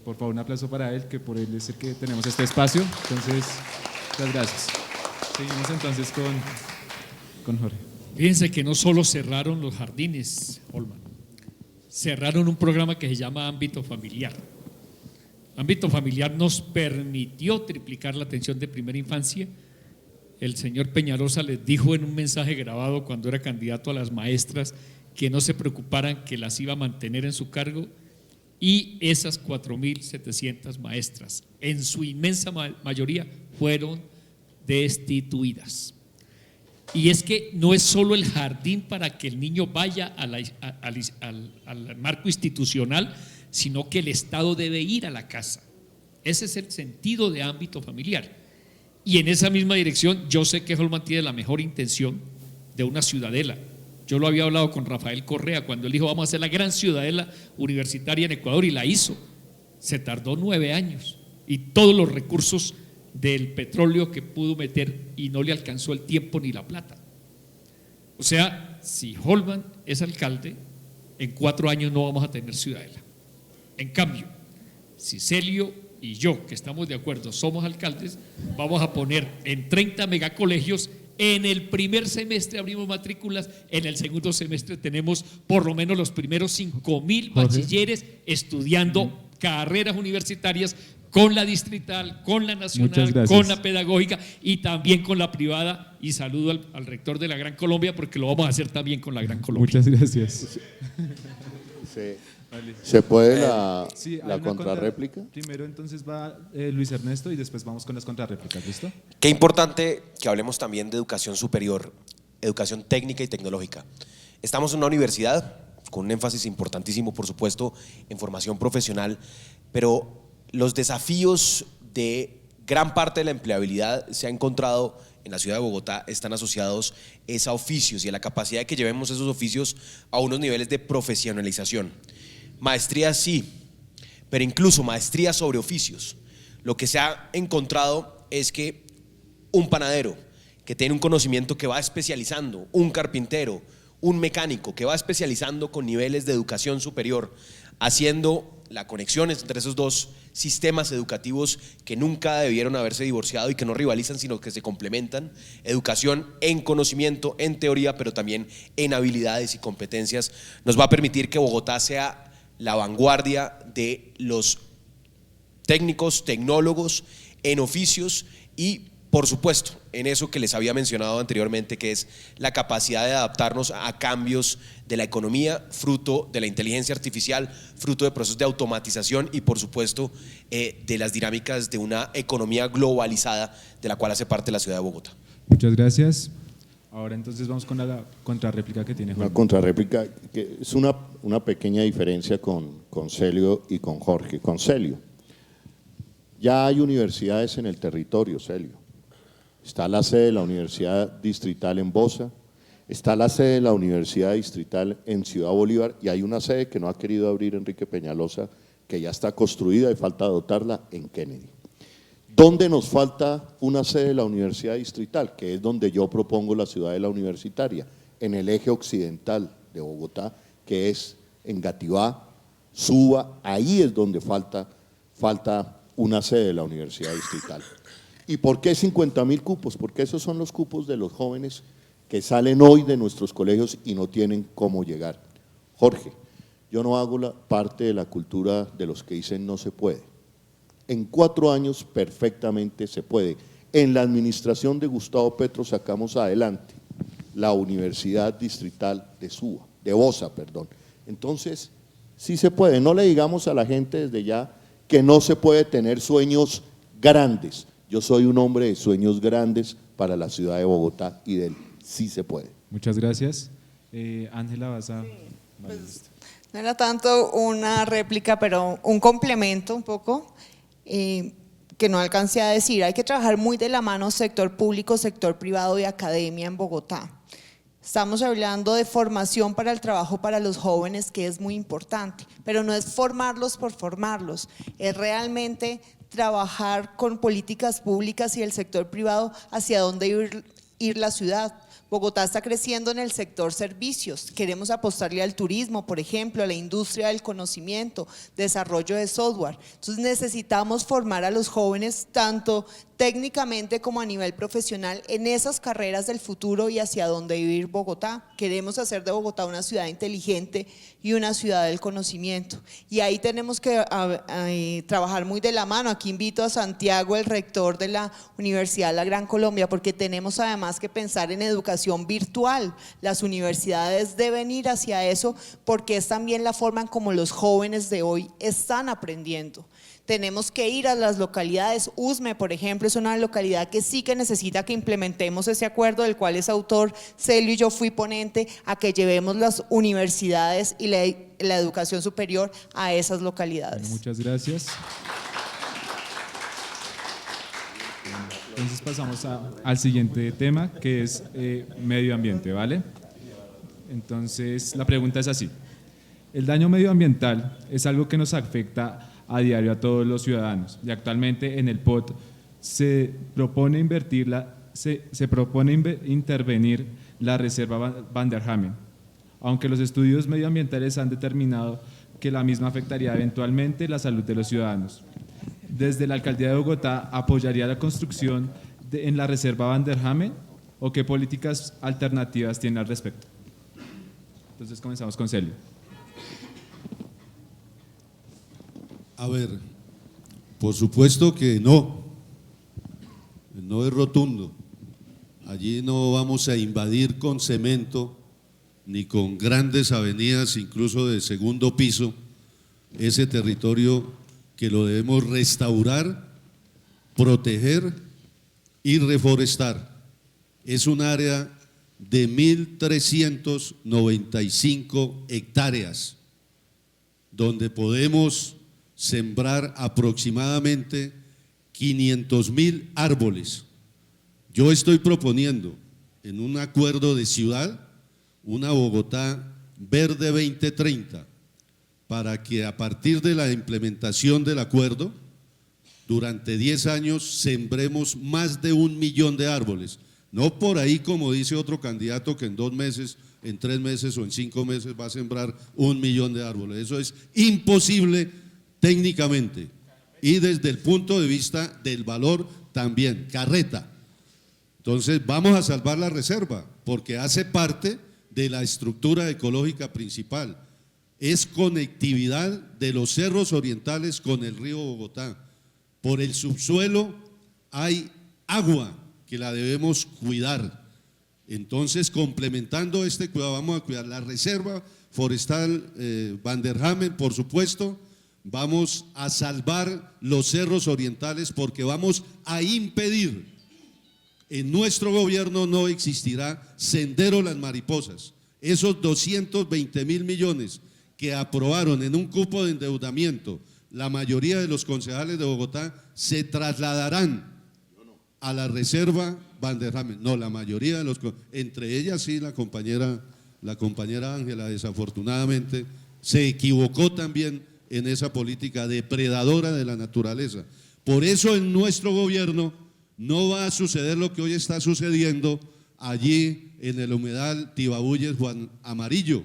Por favor, un aplauso para él, que por él es el que tenemos este espacio. Entonces, muchas gracias. Seguimos entonces con Jorge.
Fíjense que no solo cerraron los jardines, Holman, cerraron un programa que se llama Ámbito Familiar. Ámbito Familiar nos permitió triplicar la atención de primera infancia. El señor Peñalosa les dijo en un mensaje grabado cuando era candidato a las maestras que no se preocuparan, que las iba a mantener en su cargo. Y esas 4.700 maestras, en su inmensa mayoría, fueron destituidas. Y es que no es solo el jardín para que el niño vaya al marco institucional, sino que el Estado debe ir a la casa. Ese es el sentido de ámbito familiar. Y en esa misma dirección, yo sé que Holman tiene la mejor intención de una ciudadela. Yo lo había hablado con Rafael Correa cuando él dijo vamos a hacer la gran ciudadela universitaria en Ecuador, y la hizo. Se tardó 9 años y todos los recursos del petróleo que pudo meter y no le alcanzó el tiempo ni la plata. O sea, si Holman es alcalde, en 4 años no vamos a tener Ciudadela. En cambio, si Celio y yo, que estamos de acuerdo, somos alcaldes, vamos a poner en 30 megacolegios. En el primer semestre abrimos matrículas, en el segundo semestre tenemos por lo menos los primeros 5.000 bachilleres estudiando carreras universitarias con la distrital, con la nacional, con la pedagógica y también con la privada. Y saludo al rector de la Gran Colombia, porque lo vamos a hacer también con la Gran Colombia.
Muchas gracias.
¿Se puede
Sí, hay
la
una
contrarréplica?
Primero entonces va Luis Ernesto y después vamos con las contrarréplicas, ¿listo?
Qué importante que hablemos también de educación superior, educación técnica y tecnológica. Estamos en una universidad con un énfasis importantísimo, por supuesto, en formación profesional, pero los desafíos de gran parte de la empleabilidad se ha encontrado en la ciudad de Bogotá, están asociados a oficios y a la capacidad de que llevemos esos oficios a unos niveles de profesionalización. Maestrías sí, pero incluso maestrías sobre oficios. Lo que se ha encontrado es que un panadero que tiene un conocimiento que va especializando, un carpintero, un mecánico que va especializando con niveles de educación superior, haciendo la conexión entre esos dos sistemas educativos que nunca debieron haberse divorciado y que no rivalizan, sino que se complementan. Educación en conocimiento, en teoría, pero también en habilidades y competencias, nos va a permitir que Bogotá sea la vanguardia de los técnicos, tecnólogos en oficios y, por supuesto, en eso que les había mencionado anteriormente, que es la capacidad de adaptarnos a cambios de la economía, fruto de la inteligencia artificial, fruto de procesos de automatización y, por supuesto, de las dinámicas de una economía globalizada de la cual hace parte la ciudad de Bogotá.
Muchas gracias. Ahora entonces vamos con la contrarréplica que tiene Jorge.
Una contrarréplica que es una pequeña diferencia con Celio y con Jorge. Con Celio, ya hay universidades en el territorio, Celio. Está la sede de la Universidad Distrital en Bosa, está la sede de la Universidad Distrital en Ciudad Bolívar y hay una sede que no ha querido abrir Enrique Peñalosa, que ya está construida y falta dotarla en Kennedy. ¿Dónde nos falta una sede de la Universidad Distrital? Que es donde yo propongo la ciudadela universitaria, en el eje occidental de Bogotá, que es en Gativá, Suba, ahí es donde falta una sede de la Universidad Distrital. ¿Y por qué 50.000 cupos? Porque esos son los cupos de los jóvenes que salen hoy de nuestros colegios y no tienen cómo llegar. Jorge, yo no hago parte de la cultura de los que dicen no se puede. En 4 años perfectamente se puede. En la administración de Gustavo Petro sacamos adelante la Universidad Distrital de Bosa. Entonces, sí se puede. No le digamos a la gente desde ya que no se puede tener sueños grandes. Yo soy un hombre de sueños grandes para la ciudad de Bogotá y del sí se puede.
Muchas gracias. Ángela, vas a…
No era tanto una réplica, pero un complemento un poco que no alcancé a decir. Hay que trabajar muy de la mano sector público, sector privado y academia en Bogotá. Estamos hablando de formación para el trabajo para los jóvenes, que es muy importante, pero no es formarlos por formarlos, es realmente trabajar con políticas públicas y el sector privado hacia dónde ir la ciudad. Bogotá está creciendo en el sector servicios, queremos apostarle al turismo, por ejemplo, a la industria del conocimiento, desarrollo de software. Entonces necesitamos formar a los jóvenes tanto técnicamente como a nivel profesional en esas carreras del futuro y hacia dónde vivir Bogotá. Queremos hacer de Bogotá una ciudad inteligente y una ciudad del conocimiento. Y ahí tenemos que trabajar muy de la mano. Aquí invito a Santiago, el rector de la Universidad La Gran Colombia, porque tenemos además que pensar en educación virtual. Las universidades deben ir hacia eso porque es también la forma en como los jóvenes de hoy están aprendiendo. Tenemos que ir a las localidades. Usme, por ejemplo, es una localidad que sí que necesita que implementemos ese acuerdo del cual es autor Celio y yo fui ponente, a que llevemos las universidades y la educación superior a esas localidades.
Bueno, muchas gracias. Entonces pasamos al siguiente tema, que es medio ambiente, ¿vale? Entonces la pregunta es así: el daño medioambiental es algo que nos afecta a diario a todos los ciudadanos y actualmente en el POT se propone intervenir la reserva Van der Hamen, aunque los estudios medioambientales han determinado que la misma afectaría eventualmente la salud de los ciudadanos. Desde la Alcaldía de Bogotá, ¿apoyaría la construcción en la reserva Van der Hamen o qué políticas alternativas tiene al respecto? Entonces comenzamos con Celio.
A ver, por supuesto que no es rotundo. Allí no vamos a invadir con cemento ni con grandes avenidas, incluso de segundo piso, ese territorio que lo debemos restaurar, proteger y reforestar. Es un área de 1.395 hectáreas, donde podemos sembrar aproximadamente 500.000 árboles. Yo estoy proponiendo en un acuerdo de ciudad una Bogotá Verde 2030 para que a partir de la implementación del acuerdo, durante 10 años sembremos más de 1 millón de árboles. No por ahí como dice otro candidato que en 2 meses, en 3 meses o en 5 meses va a sembrar 1 millón de árboles. Eso es imposible técnicamente y desde el punto de vista del valor también, carreta. Entonces vamos a salvar la reserva porque hace parte de la estructura ecológica principal. Es conectividad de los cerros orientales con el río Bogotá. Por el subsuelo hay agua que la debemos cuidar. Entonces, complementando este cuidado, vamos a cuidar la reserva forestal Van der Hamen, por supuesto. Vamos a salvar los cerros orientales porque vamos a impedir. En nuestro gobierno no existirá Sendero Las Mariposas. Esos 220.000 millones que aprobaron en un cupo de endeudamiento, la mayoría de los concejales de Bogotá se trasladarán a la reserva Van der Hamen. No, la mayoría de los, entre ellas sí la compañera Ángela desafortunadamente se equivocó también en esa política depredadora de la naturaleza. Por eso en nuestro gobierno no va a suceder lo que hoy está sucediendo allí en el humedal Tibabuyes Juan Amarillo.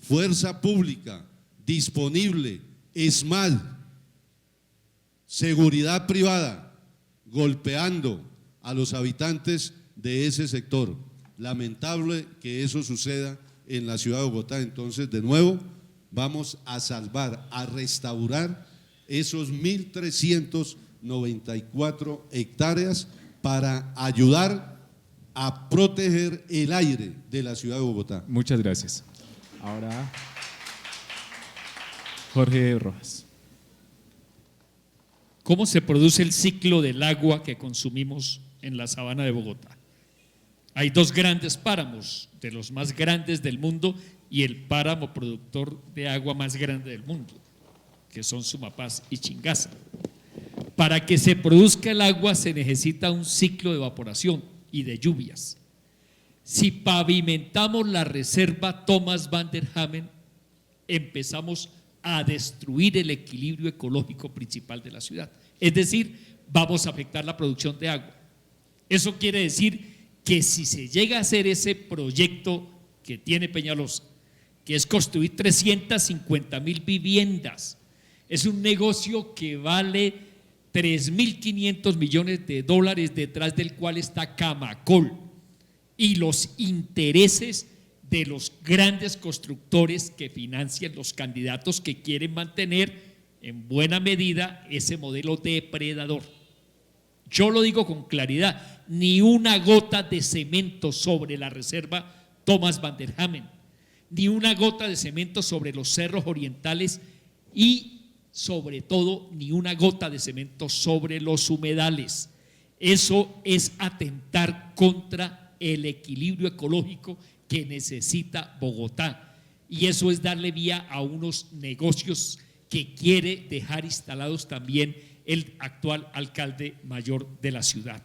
Fuerza pública disponible, ESMAD, seguridad privada, golpeando a los habitantes de ese sector. Lamentable que eso suceda en la ciudad de Bogotá. Entonces, de nuevo, vamos a salvar, a restaurar esos 1.394 hectáreas para ayudar a proteger el aire de la ciudad de Bogotá.
Muchas gracias. Ahora, Jorge Rojas.
¿Cómo se produce el ciclo del agua que consumimos en la sabana de Bogotá? Hay 2 grandes páramos, de los más grandes del mundo, y el páramo productor de agua más grande del mundo, que son Sumapaz y Chingaza. Para que se produzca el agua se necesita un ciclo de evaporación y de lluvias. Si pavimentamos la reserva Thomas Van der Hamen, empezamos a destruir el equilibrio ecológico principal de la ciudad. Es decir, vamos a afectar la producción de agua. Eso quiere decir que si se llega a hacer ese proyecto que tiene Peñalosa, que es construir 350.000 viviendas, es un negocio que vale 3.500 millones de dólares, detrás del cual está Camacol y los intereses de los grandes constructores que financian los candidatos que quieren mantener en buena medida ese modelo depredador. Yo lo digo con claridad, ni una gota de cemento sobre la reserva Thomas Van der Hamen, ni una gota de cemento sobre los cerros orientales y sobre todo ni una gota de cemento sobre los humedales. Eso es atentar contra el equilibrio ecológico que necesita Bogotá y eso es darle vía a unos negocios que quiere dejar instalados también el actual alcalde mayor de la ciudad.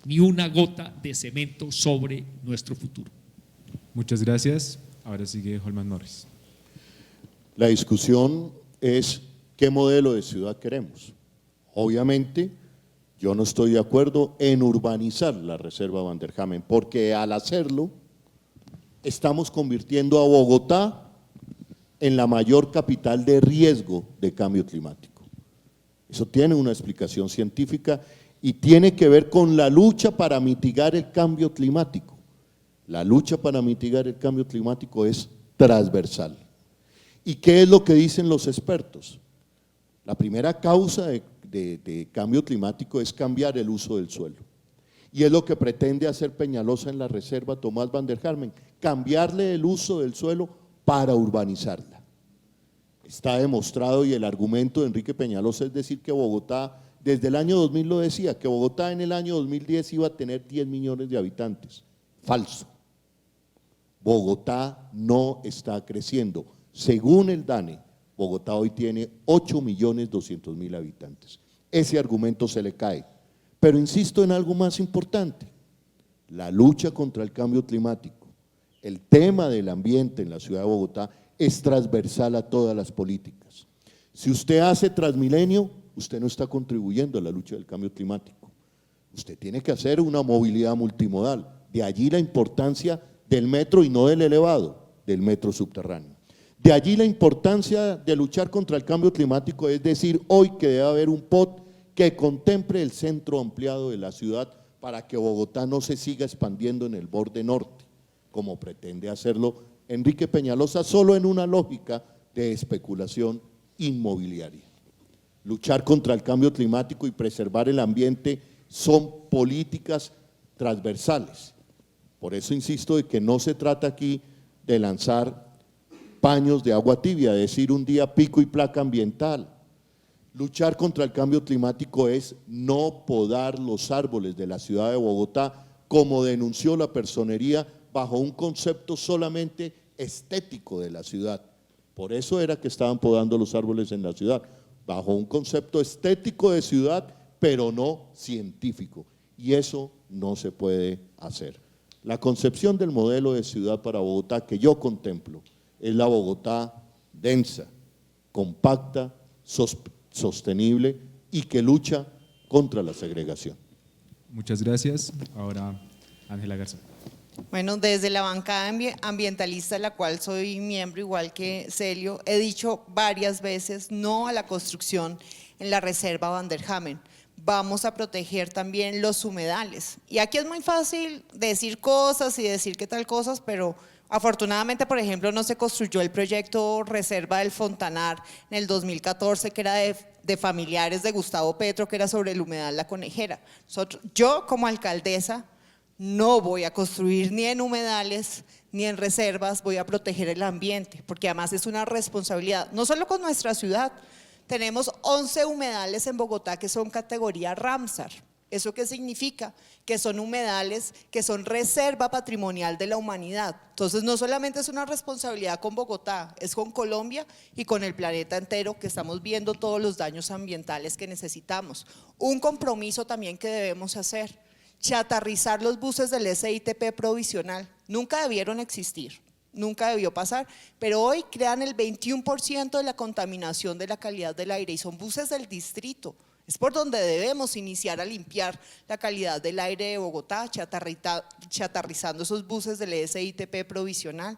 Ni una gota de cemento sobre nuestro futuro.
Muchas gracias. Ahora sigue Holman Morris.
La discusión es qué modelo de ciudad queremos. Obviamente, Yo no estoy de acuerdo en urbanizar la reserva Van der Hamen, porque al hacerlo estamos convirtiendo a Bogotá en la mayor capital de riesgo de cambio climático. Eso tiene una explicación científica y tiene que ver con la lucha para mitigar el cambio climático. La lucha para mitigar el cambio climático es transversal. ¿Y qué es lo que dicen los expertos? La primera causa de cambio climático es cambiar el uso del suelo. Y es lo que pretende hacer Peñalosa en la reserva Tomás Van der Hamen, cambiarle el uso del suelo para urbanizarla. Está demostrado y el argumento de Enrique Peñalosa es decir que Bogotá, desde el año 2000 lo decía, que Bogotá en el año 2010 iba a tener 10 millones de habitantes. Falso. Bogotá no está creciendo. Según el DANE, Bogotá hoy tiene 8.200.000 habitantes. Ese argumento se le cae. Pero insisto en algo más importante, la lucha contra el cambio climático, el tema del ambiente en la ciudad de Bogotá es transversal a todas las políticas. Si usted hace Transmilenio, usted no está contribuyendo a la lucha del cambio climático. Usted tiene que hacer una movilidad multimodal, de allí la importancia del metro y no del elevado, del metro subterráneo. De allí la importancia de luchar contra el cambio climático, es decir, hoy que debe haber un POT que contemple el centro ampliado de la ciudad para que Bogotá no se siga expandiendo en el borde norte, como pretende hacerlo Enrique Peñalosa, solo en una lógica de especulación inmobiliaria. Luchar contra el cambio climático y preservar el ambiente son políticas transversales. Por eso insisto de que no se trata aquí de lanzar paños de agua tibia, decir un día pico y placa ambiental. Luchar contra el cambio climático es no podar los árboles de la ciudad de Bogotá, como denunció la personería, bajo un concepto solamente estético de la ciudad. Por eso era que estaban podando los árboles en la ciudad, bajo un concepto estético de ciudad, pero no científico. Y eso no se puede hacer. La concepción del modelo de ciudad para Bogotá que yo contemplo es la Bogotá densa, compacta, sostenible y que lucha contra la segregación.
Muchas gracias. Ahora, Ángela Garzón.
Bueno, desde la bancada ambientalista, de la cual soy miembro, igual que Celio, he dicho varias veces no a la construcción en la reserva Van der Hamen. Vamos a proteger también los humedales. Y aquí es muy fácil decir cosas y decir qué tal cosas, pero afortunadamente, por ejemplo, no se construyó el proyecto Reserva del Fontanar en el 2014, que era de familiares de Gustavo Petro, que era sobre el humedal La Conejera. Yo, como alcaldesa, no voy a construir ni en humedales ni en reservas, voy a proteger el ambiente, porque además es una responsabilidad, no solo con nuestra ciudad. Tenemos 11 humedales en Bogotá que son categoría Ramsar. ¿Eso qué significa? Que son humedales, que son reserva patrimonial de la humanidad. Entonces no solamente es una responsabilidad con Bogotá, es con Colombia y con el planeta entero, que estamos viendo todos los daños ambientales que necesitamos. Un compromiso también que debemos hacer: chatarrizar los buses del SITP provisional. Nunca debieron existir, nunca debió pasar, pero hoy crean el 21% de la contaminación de la calidad del aire y son buses del distrito. Es por donde debemos iniciar a limpiar la calidad del aire de Bogotá, chatarrizando esos buses del SITP provisional.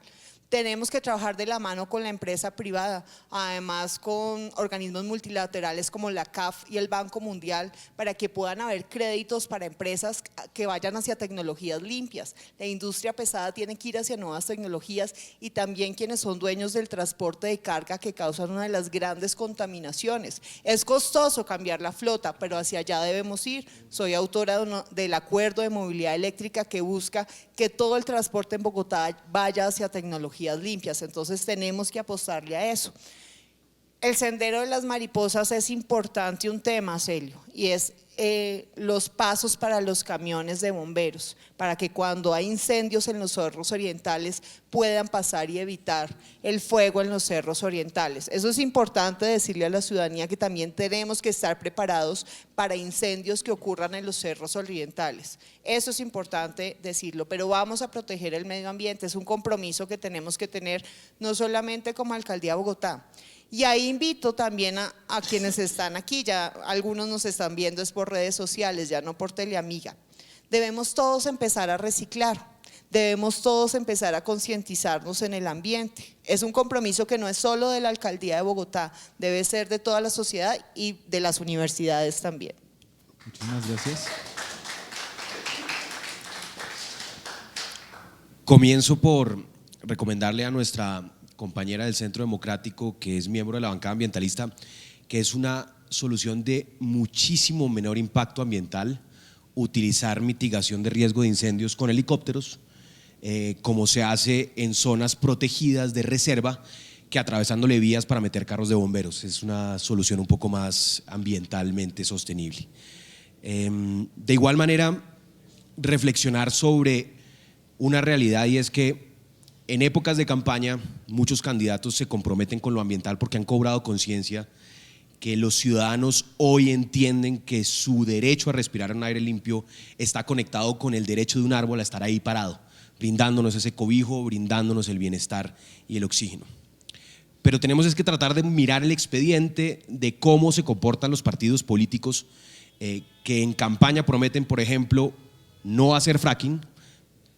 Tenemos que trabajar de la mano con la empresa privada, además con organismos multilaterales como la CAF y el Banco Mundial, para que puedan haber créditos para empresas que vayan hacia tecnologías limpias. La industria pesada tiene que ir hacia nuevas tecnologías y también quienes son dueños del transporte de carga, que causan una de las grandes contaminaciones. Es costoso cambiar la flota, pero hacia allá debemos ir. Soy autora del acuerdo de movilidad eléctrica que busca que todo el transporte en Bogotá vaya hacia tecnologías limpias, entonces tenemos que apostarle a eso. El sendero de las mariposas es importante, un tema, Celio, y es los pasos para los camiones de bomberos, para que cuando hay incendios en los cerros orientales puedan pasar y evitar el fuego en los cerros orientales. Eso es importante decirle a la ciudadanía, que también tenemos que estar preparados para incendios que ocurran en los cerros orientales. Eso es importante decirlo, pero vamos a proteger el medio ambiente, es un compromiso que tenemos que tener no solamente como Alcaldía de Bogotá. Y ahí invito también a quienes están aquí, ya algunos nos están viendo es por redes sociales, ya no por Teleamiga. Debemos todos empezar a reciclar. Debemos todos empezar a concientizarnos en el ambiente. Es un compromiso que no es solo de la Alcaldía de Bogotá, debe ser de toda la sociedad y de las universidades también.
Muchísimas gracias.
Comienzo por recomendarle a nuestra compañera del Centro Democrático, que es miembro de la bancada ambientalista, que es una solución de muchísimo menor impacto ambiental utilizar mitigación de riesgo de incendios con helicópteros, como se hace en zonas protegidas de reserva, que atravesándole vías para meter carros de bomberos. Es una solución un poco más ambientalmente sostenible. De igual manera, reflexionar sobre una realidad, y es que en épocas de campaña muchos candidatos se comprometen con lo ambiental porque han cobrado conciencia que los ciudadanos hoy entienden que su derecho a respirar un aire limpio está conectado con el derecho de un árbol a estar ahí parado, brindándonos ese cobijo, brindándonos el bienestar y el oxígeno. Pero tenemos es que tratar de mirar el expediente de cómo se comportan los partidos políticos que en campaña prometen, por ejemplo, no hacer fracking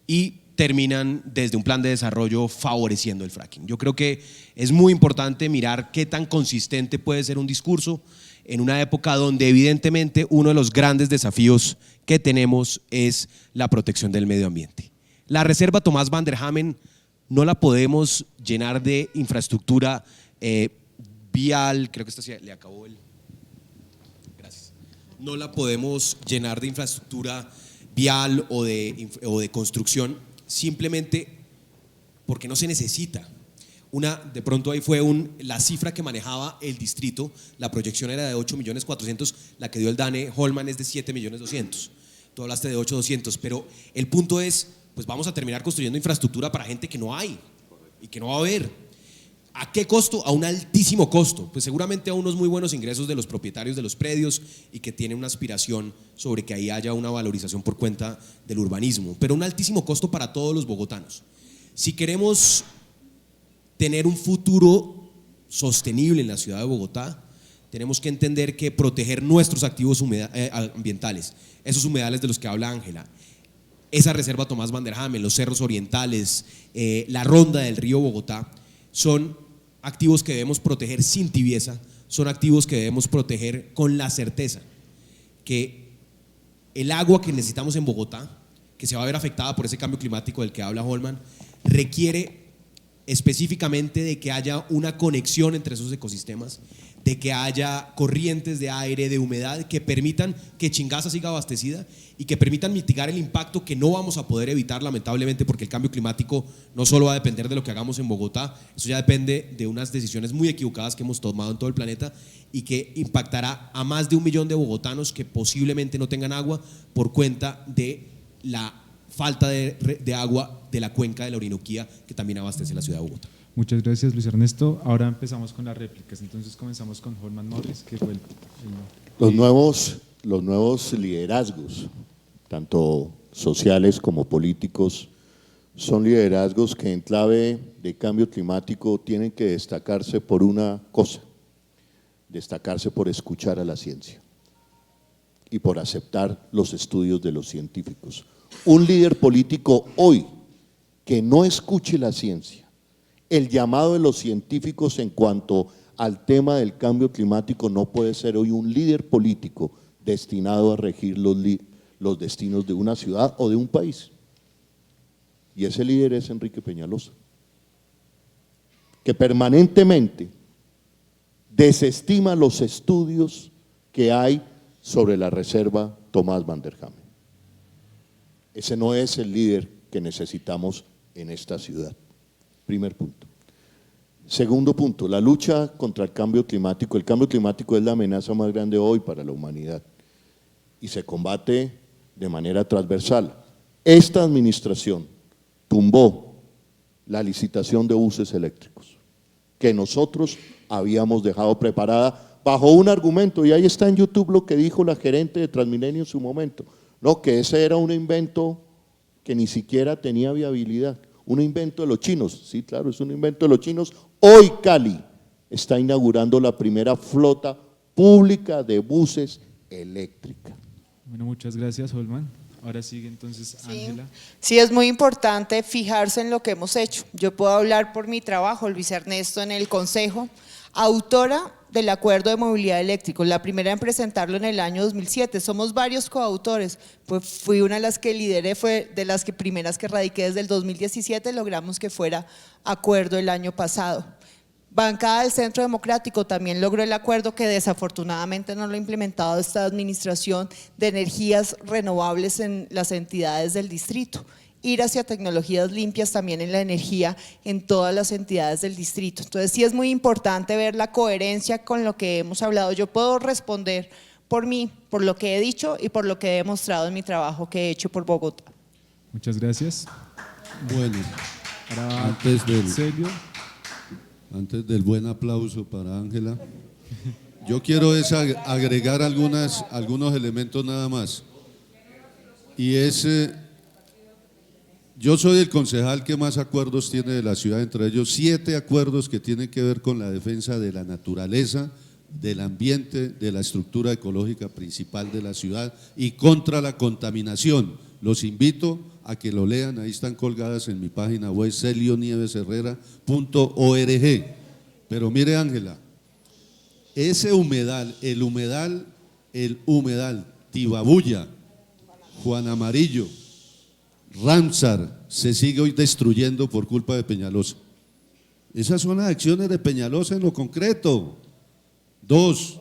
y terminan desde un plan de desarrollo favoreciendo el fracking. Yo creo que es muy importante mirar qué tan consistente puede ser un discurso en una época donde evidentemente uno de los grandes desafíos que tenemos es la protección del medio ambiente. La reserva Tomás Van der Hamen no la podemos llenar de infraestructura vial, creo que esta le acabó el… Gracias. No la podemos llenar de infraestructura vial o de construcción, simplemente porque no se necesita. De pronto ahí fue la cifra que manejaba el distrito, la proyección era de 8.400.000, la que dio el DANE Holman es de 7.200.000. Tú hablaste de 8.200.000, pero el punto es, pues vamos a terminar construyendo infraestructura para gente que no hay y que no va a haber. ¿A qué costo? A un altísimo costo, pues seguramente a unos muy buenos ingresos de los propietarios de los predios y que tienen una aspiración sobre que ahí haya una valorización por cuenta del urbanismo, pero un altísimo costo para todos los bogotanos. Si queremos tener un futuro sostenible en la ciudad de Bogotá, tenemos que entender que proteger nuestros activos ambientales, esos humedales de los que habla Ángela, esa reserva Tomás Van der Hamen, los cerros orientales, la ronda del río Bogotá, son activos que debemos proteger sin tibieza, son activos que debemos proteger con la certeza que el agua que necesitamos en Bogotá, que se va a ver afectada por ese cambio climático del que habla Holman, requiere específicamente de que haya una conexión entre esos ecosistemas, de que haya corrientes de aire, de humedad que permitan que Chingaza siga abastecida y que permitan mitigar el impacto que no vamos a poder evitar lamentablemente, porque el cambio climático no solo va a depender de lo que hagamos en Bogotá, eso ya depende de unas decisiones muy equivocadas que hemos tomado en todo el planeta y que impactará a más de 1 millón de bogotanos que posiblemente no tengan agua por cuenta de la falta de agua de la cuenca de la Orinoquía que también abastece la ciudad de Bogotá.
Muchas gracias, Luis Ernesto. Ahora empezamos con las réplicas. Entonces comenzamos con Holman Morris, que fue
Los nuevos liderazgos, tanto sociales como políticos, son liderazgos que en clave de cambio climático tienen que destacarse por una cosa, destacarse por escuchar a la ciencia y por aceptar los estudios de los científicos. Un líder político hoy que no escuche la ciencia, el llamado de los científicos en cuanto al tema del cambio climático, no puede ser hoy un líder político destinado a regir los destinos de una ciudad o de un país. Y ese líder es Enrique Peñalosa, que permanentemente desestima los estudios que hay sobre la reserva Tomás Van der Hamen. Ese no es el líder que necesitamos en esta ciudad. Primer punto. Segundo punto, la lucha contra el cambio climático. El cambio climático es la amenaza más grande hoy para la humanidad y se combate de manera transversal. Esta administración tumbó la licitación de buses eléctricos que nosotros habíamos dejado preparada bajo un argumento, y ahí está en YouTube lo que dijo la gerente de Transmilenio en su momento, no, que ese era un invento que ni siquiera tenía viabilidad. Un invento de los chinos, sí, claro, es un invento de los chinos. Hoy Cali está inaugurando la primera flota pública de buses eléctrica.
Bueno, muchas gracias, Holman. Ahora sigue entonces Ángela.
Sí, es muy importante fijarse en lo que hemos hecho. Yo puedo hablar por mi trabajo, Luis Ernesto, en el Consejo, autora del Acuerdo de Movilidad Eléctrico, la primera en presentarlo en el año 2007. Somos varios coautores, pues fui una de las que lideré, fue de las primeras que radiqué desde el 2017, logramos que fuera acuerdo el año pasado. Bancada del Centro Democrático también logró el acuerdo que desafortunadamente no lo ha implementado esta administración de energías renovables en las entidades del distrito. Ir hacia tecnologías limpias también en la energía en todas las entidades del distrito. Entonces sí es muy importante ver la coherencia con lo que hemos hablado. Yo puedo responder por mí, por lo que he dicho y por lo que he demostrado en mi trabajo que he hecho por Bogotá.
Muchas gracias.
Bueno,
Ahora
antes del buen aplauso para Ángela, yo quiero agregar algunos elementos nada más. Y yo soy el concejal que más acuerdos tiene de la ciudad, entre ellos 7 acuerdos que tienen que ver con la defensa de la naturaleza, del ambiente, de la estructura ecológica principal de la ciudad y contra la contaminación. Los invito a que lo lean, ahí están colgadas en mi página web celionieveserrera.org. Pero mire, Ángela, ese humedal, el humedal Tibabulla, Juan Amarillo, Ramsar, se sigue hoy destruyendo por culpa de Peñalosa. Esas son las acciones de Peñalosa en lo concreto. 2,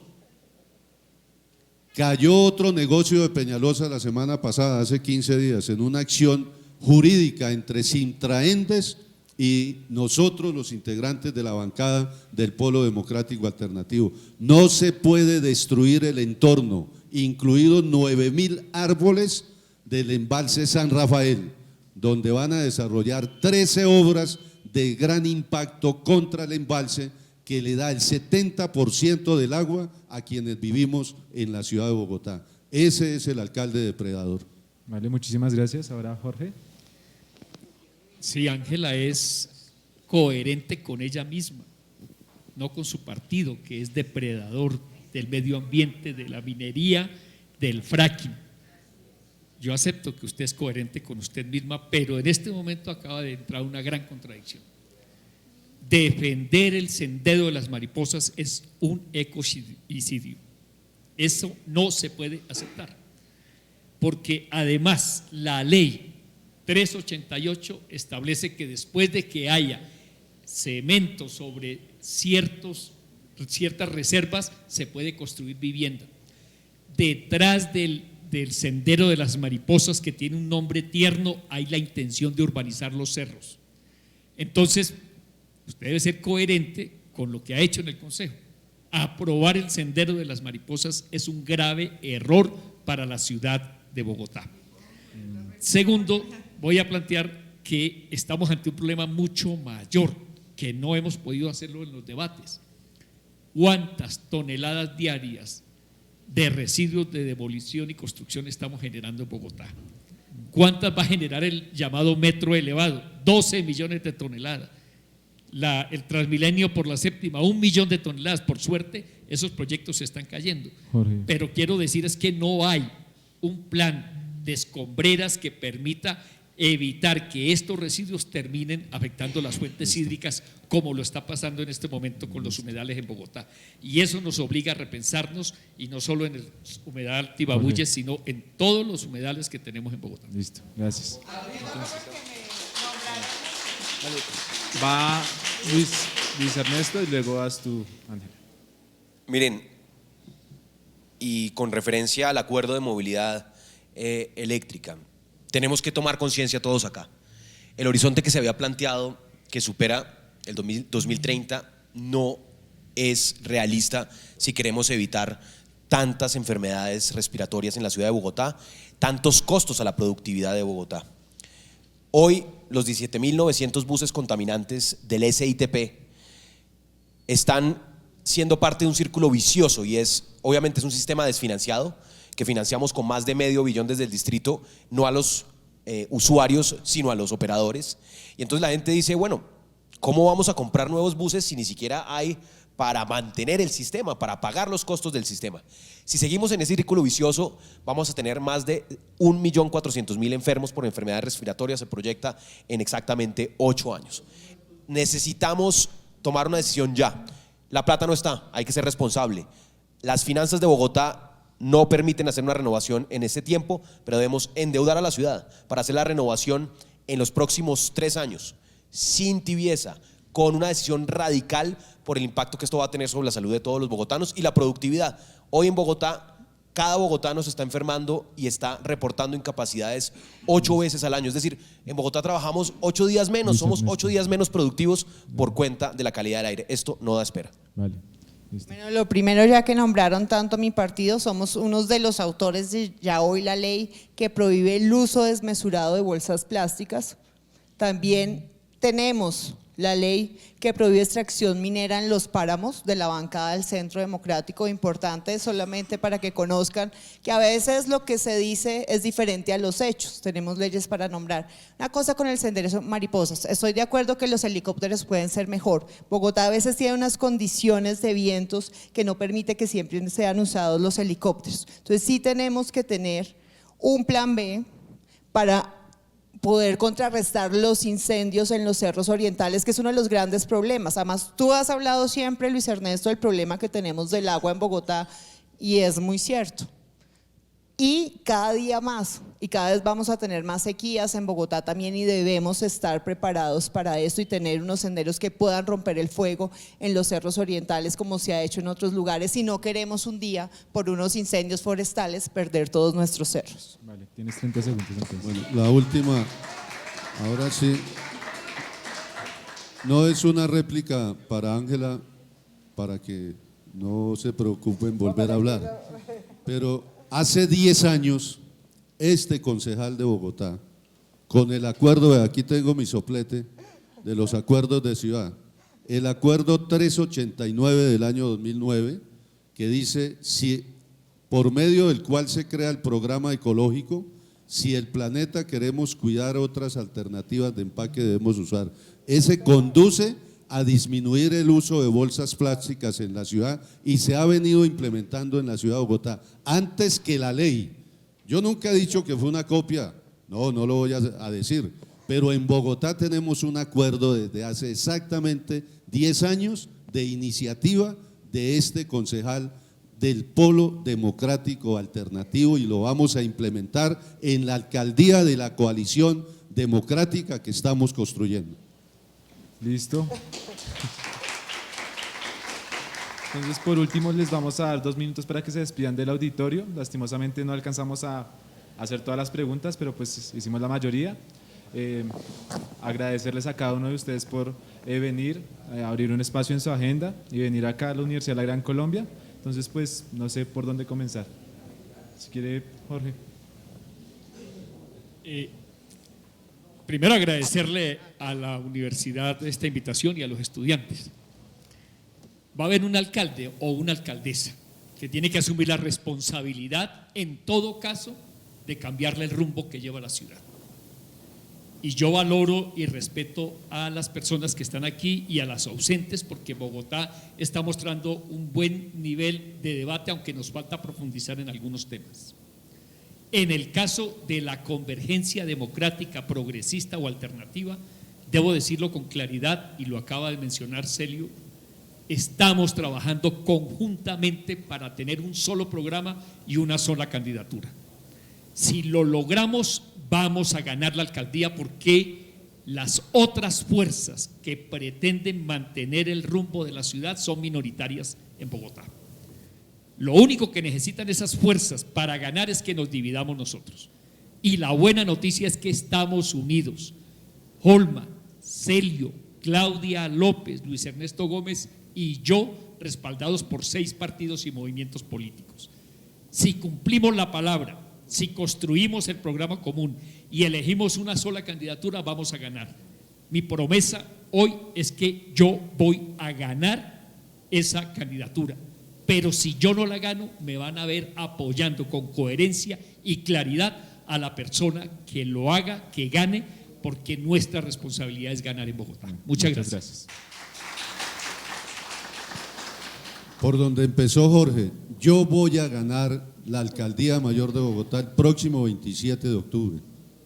cayó otro negocio de Peñalosa la semana pasada, hace 15 días, en una acción jurídica entre Sintraendes y nosotros, los integrantes de la bancada del Polo Democrático Alternativo. No se puede destruir el entorno, incluidos 9.000 árboles del embalse San Rafael, donde van a desarrollar 13 obras de gran impacto contra el embalse que le da el 70% del agua a quienes vivimos en la ciudad de Bogotá. Ese es el alcalde depredador.
Vale, muchísimas gracias. Ahora Jorge.
Sí, Ángela es coherente con ella misma, no con su partido, que es depredador del medio ambiente, de la minería, del fracking. Yo acepto que usted es coherente con usted misma, pero en este momento acaba de entrar una gran contradicción. Defender el sendero de las mariposas es un ecocidio. Eso no se puede aceptar, porque además la ley 388 establece que después de que haya cemento sobre ciertas reservas se puede construir vivienda. Detrás del sendero de las mariposas, que tiene un nombre tierno, hay la intención de urbanizar los cerros. Entonces, usted debe ser coherente con lo que ha hecho en el Consejo. Aprobar el sendero de las mariposas es un grave error para la ciudad de Bogotá. Segundo, voy a plantear que estamos ante un problema mucho mayor, que no hemos podido hacerlo en los debates. ¿Cuántas toneladas diarias de residuos de demolición y construcción estamos generando en Bogotá? ¿Cuántas va a generar el llamado metro elevado? 12 millones de toneladas. El Transmilenio por la séptima, 1 millón de toneladas. Por suerte, esos proyectos se están cayendo.
Jorge.
Pero quiero decir es que no hay un plan de escombreras que permita evitar que estos residuos terminen afectando las fuentes hídricas, como lo está pasando en este momento con los humedales en Bogotá. Y eso nos obliga a repensarnos, y no solo en el humedal Tibabulle, sino en todos los humedales que tenemos en Bogotá.
Listo, gracias. Va Luis Ernesto y luego vas tú, Ángela.
Miren, y con referencia al acuerdo de movilidad eléctrica, tenemos que tomar conciencia todos acá. El horizonte que se había planteado, que supera el 2030, no es realista si queremos evitar tantas enfermedades respiratorias en la ciudad de Bogotá, tantos costos a la productividad de Bogotá. Hoy los 17.900 buses contaminantes del SITP están siendo parte de un círculo vicioso, y obviamente es un sistema desfinanciado que financiamos con más de $500 millones desde el distrito, no a los usuarios, sino a los operadores. Y entonces la gente dice, bueno, ¿cómo vamos a comprar nuevos buses si ni siquiera hay para mantener el sistema, para pagar los costos del sistema. Si seguimos en ese círculo vicioso, vamos a tener más de 1.400.000 enfermos por enfermedades respiratorias, se proyecta en exactamente 8 años. Necesitamos tomar una decisión ya. La plata no está, hay que ser responsable. Las finanzas de Bogotá no permiten hacer una renovación en ese tiempo, pero debemos endeudar a la ciudad para hacer la renovación en los próximos 3 años, sin tibieza, con una decisión radical por el impacto que esto va a tener sobre la salud de todos los bogotanos y la productividad. Hoy en Bogotá, cada bogotano se está enfermando y está reportando incapacidades 8 veces al año. Es decir, en Bogotá trabajamos 8 días menos, somos 8 días menos productivos por cuenta de la calidad del aire. Esto no da espera.
Vale. Listo.
Bueno, lo primero, ya que nombraron tanto a mi partido, somos unos de los autores de ya hoy la ley que prohíbe el uso desmesurado de bolsas plásticas. También tenemos la ley que prohíbe extracción minera en los páramos de la bancada del Centro Democrático. Importante solamente para que conozcan que a veces lo que se dice es diferente a los hechos. Tenemos leyes para nombrar. Una cosa con el sendero mariposas, estoy de acuerdo que los helicópteros pueden ser mejor. Bogotá a veces tiene unas condiciones de vientos que no permite que siempre sean usados los helicópteros. Entonces sí tenemos que tener un plan B para poder contrarrestar los incendios en los cerros orientales, que es uno de los grandes problemas. Además, tú has hablado siempre, Luis Ernesto, del problema que tenemos del agua en Bogotá, y es muy cierto. Y cada día más, y cada vez vamos a tener más sequías en Bogotá también, y debemos estar preparados para esto y tener unos senderos que puedan romper el fuego en los cerros orientales como se ha hecho en otros lugares, si no queremos un día, por unos incendios forestales, perder todos nuestros cerros.
Vale, tienes 30 segundos entonces.
Bueno, la última, ahora sí, no es una réplica para Ángela, para que no se preocupe en volver a hablar, pero hace 10 años, este concejal de Bogotá, con el acuerdo, aquí tengo mi soplete de los acuerdos de ciudad, el acuerdo 389 del año 2009, que dice, si por medio del cual se crea el programa ecológico, si el planeta queremos cuidar otras alternativas de empaque debemos usar. Ese conduce a disminuir el uso de bolsas plásticas en la ciudad y se ha venido implementando en la ciudad de Bogotá antes que la ley. Yo nunca he dicho que fue una copia, no lo voy a decir, pero en Bogotá tenemos un acuerdo desde hace exactamente 10 años de iniciativa de este concejal del Polo Democrático Alternativo, y lo vamos a implementar en la alcaldía de la coalición democrática que estamos construyendo.
Listo. Entonces, por último, les vamos a dar 2 minutos para que se despidan del auditorio. Lastimosamente no alcanzamos a hacer todas las preguntas, pero pues hicimos la mayoría. Agradecerles a cada uno de ustedes por venir, abrir un espacio en su agenda y venir acá a la Universidad de la Gran Colombia. Entonces, pues, no sé por dónde comenzar. Si quiere, Jorge.
Primero agradecerle a la universidad esta invitación y a los estudiantes. Va a haber un alcalde o una alcaldesa que tiene que asumir la responsabilidad, en todo caso, de cambiarle el rumbo que lleva la ciudad. Y yo valoro y respeto a las personas que están aquí y a las ausentes, porque Bogotá está mostrando un buen nivel de debate, aunque nos falta profundizar en algunos temas. En el caso de la convergencia democrática, progresista o alternativa, debo decirlo con claridad, y lo acaba de mencionar Celio, estamos trabajando conjuntamente para tener un solo programa y una sola candidatura. Si lo logramos, vamos a ganar la alcaldía, porque las otras fuerzas que pretenden mantener el rumbo de la ciudad son minoritarias en Bogotá. Lo único que necesitan esas fuerzas para ganar es que nos dividamos nosotros. Y la buena noticia es que estamos unidos. Holman, Celio, Claudia López, Luis Ernesto Gómez y yo, respaldados por 6 partidos y movimientos políticos. Si cumplimos la palabra, si construimos el programa común y elegimos una sola candidatura, vamos a ganar. Mi promesa hoy es que yo voy a ganar esa candidatura, pero si yo no la gano, me van a ver apoyando con coherencia y claridad a la persona que lo haga, que gane, porque nuestra responsabilidad es ganar en Bogotá. Muchas gracias.
Por donde empezó Jorge, yo voy a ganar la Alcaldía Mayor de Bogotá el próximo 27 de octubre,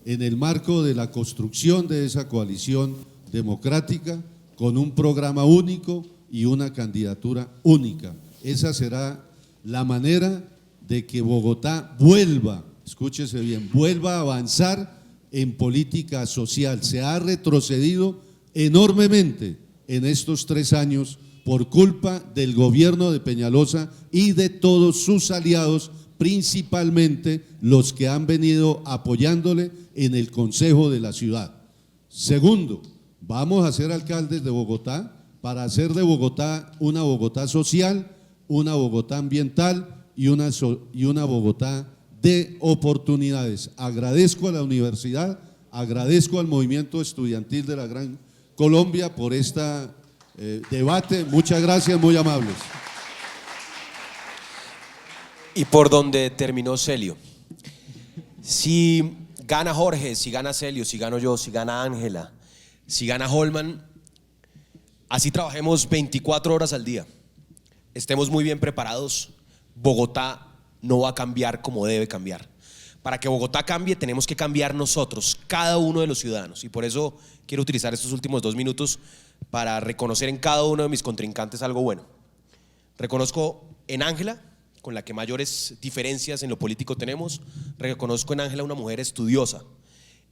en el marco de la construcción de esa coalición democrática con un programa único y una candidatura única. Esa será la manera de que Bogotá vuelva, escúchese bien, vuelva a avanzar en política social. Se ha retrocedido enormemente en estos 3 años por culpa del gobierno de Peñalosa y de todos sus aliados, principalmente los que han venido apoyándole en el Consejo de la Ciudad. Segundo, vamos a ser alcaldes de Bogotá para hacer de Bogotá una Bogotá social, una Bogotá ambiental y una Bogotá de oportunidades. Agradezco a la universidad, agradezco al movimiento estudiantil de la Gran Colombia por este debate. Muchas gracias, muy amables.
Y por donde terminó Celio. Si gana Jorge, si gana Celio, si gano yo, si gana Ángela, si gana Holman, así trabajemos 24 horas al día, estemos muy bien preparados, Bogotá no va a cambiar como debe cambiar. Para que Bogotá cambie, tenemos que cambiar nosotros, cada uno de los ciudadanos. Y por eso quiero utilizar estos últimos 2 minutos para reconocer en cada uno de mis contrincantes algo bueno. Reconozco en Ángela, con la que mayores diferencias en lo político tenemos. Reconozco en Ángela una mujer estudiosa,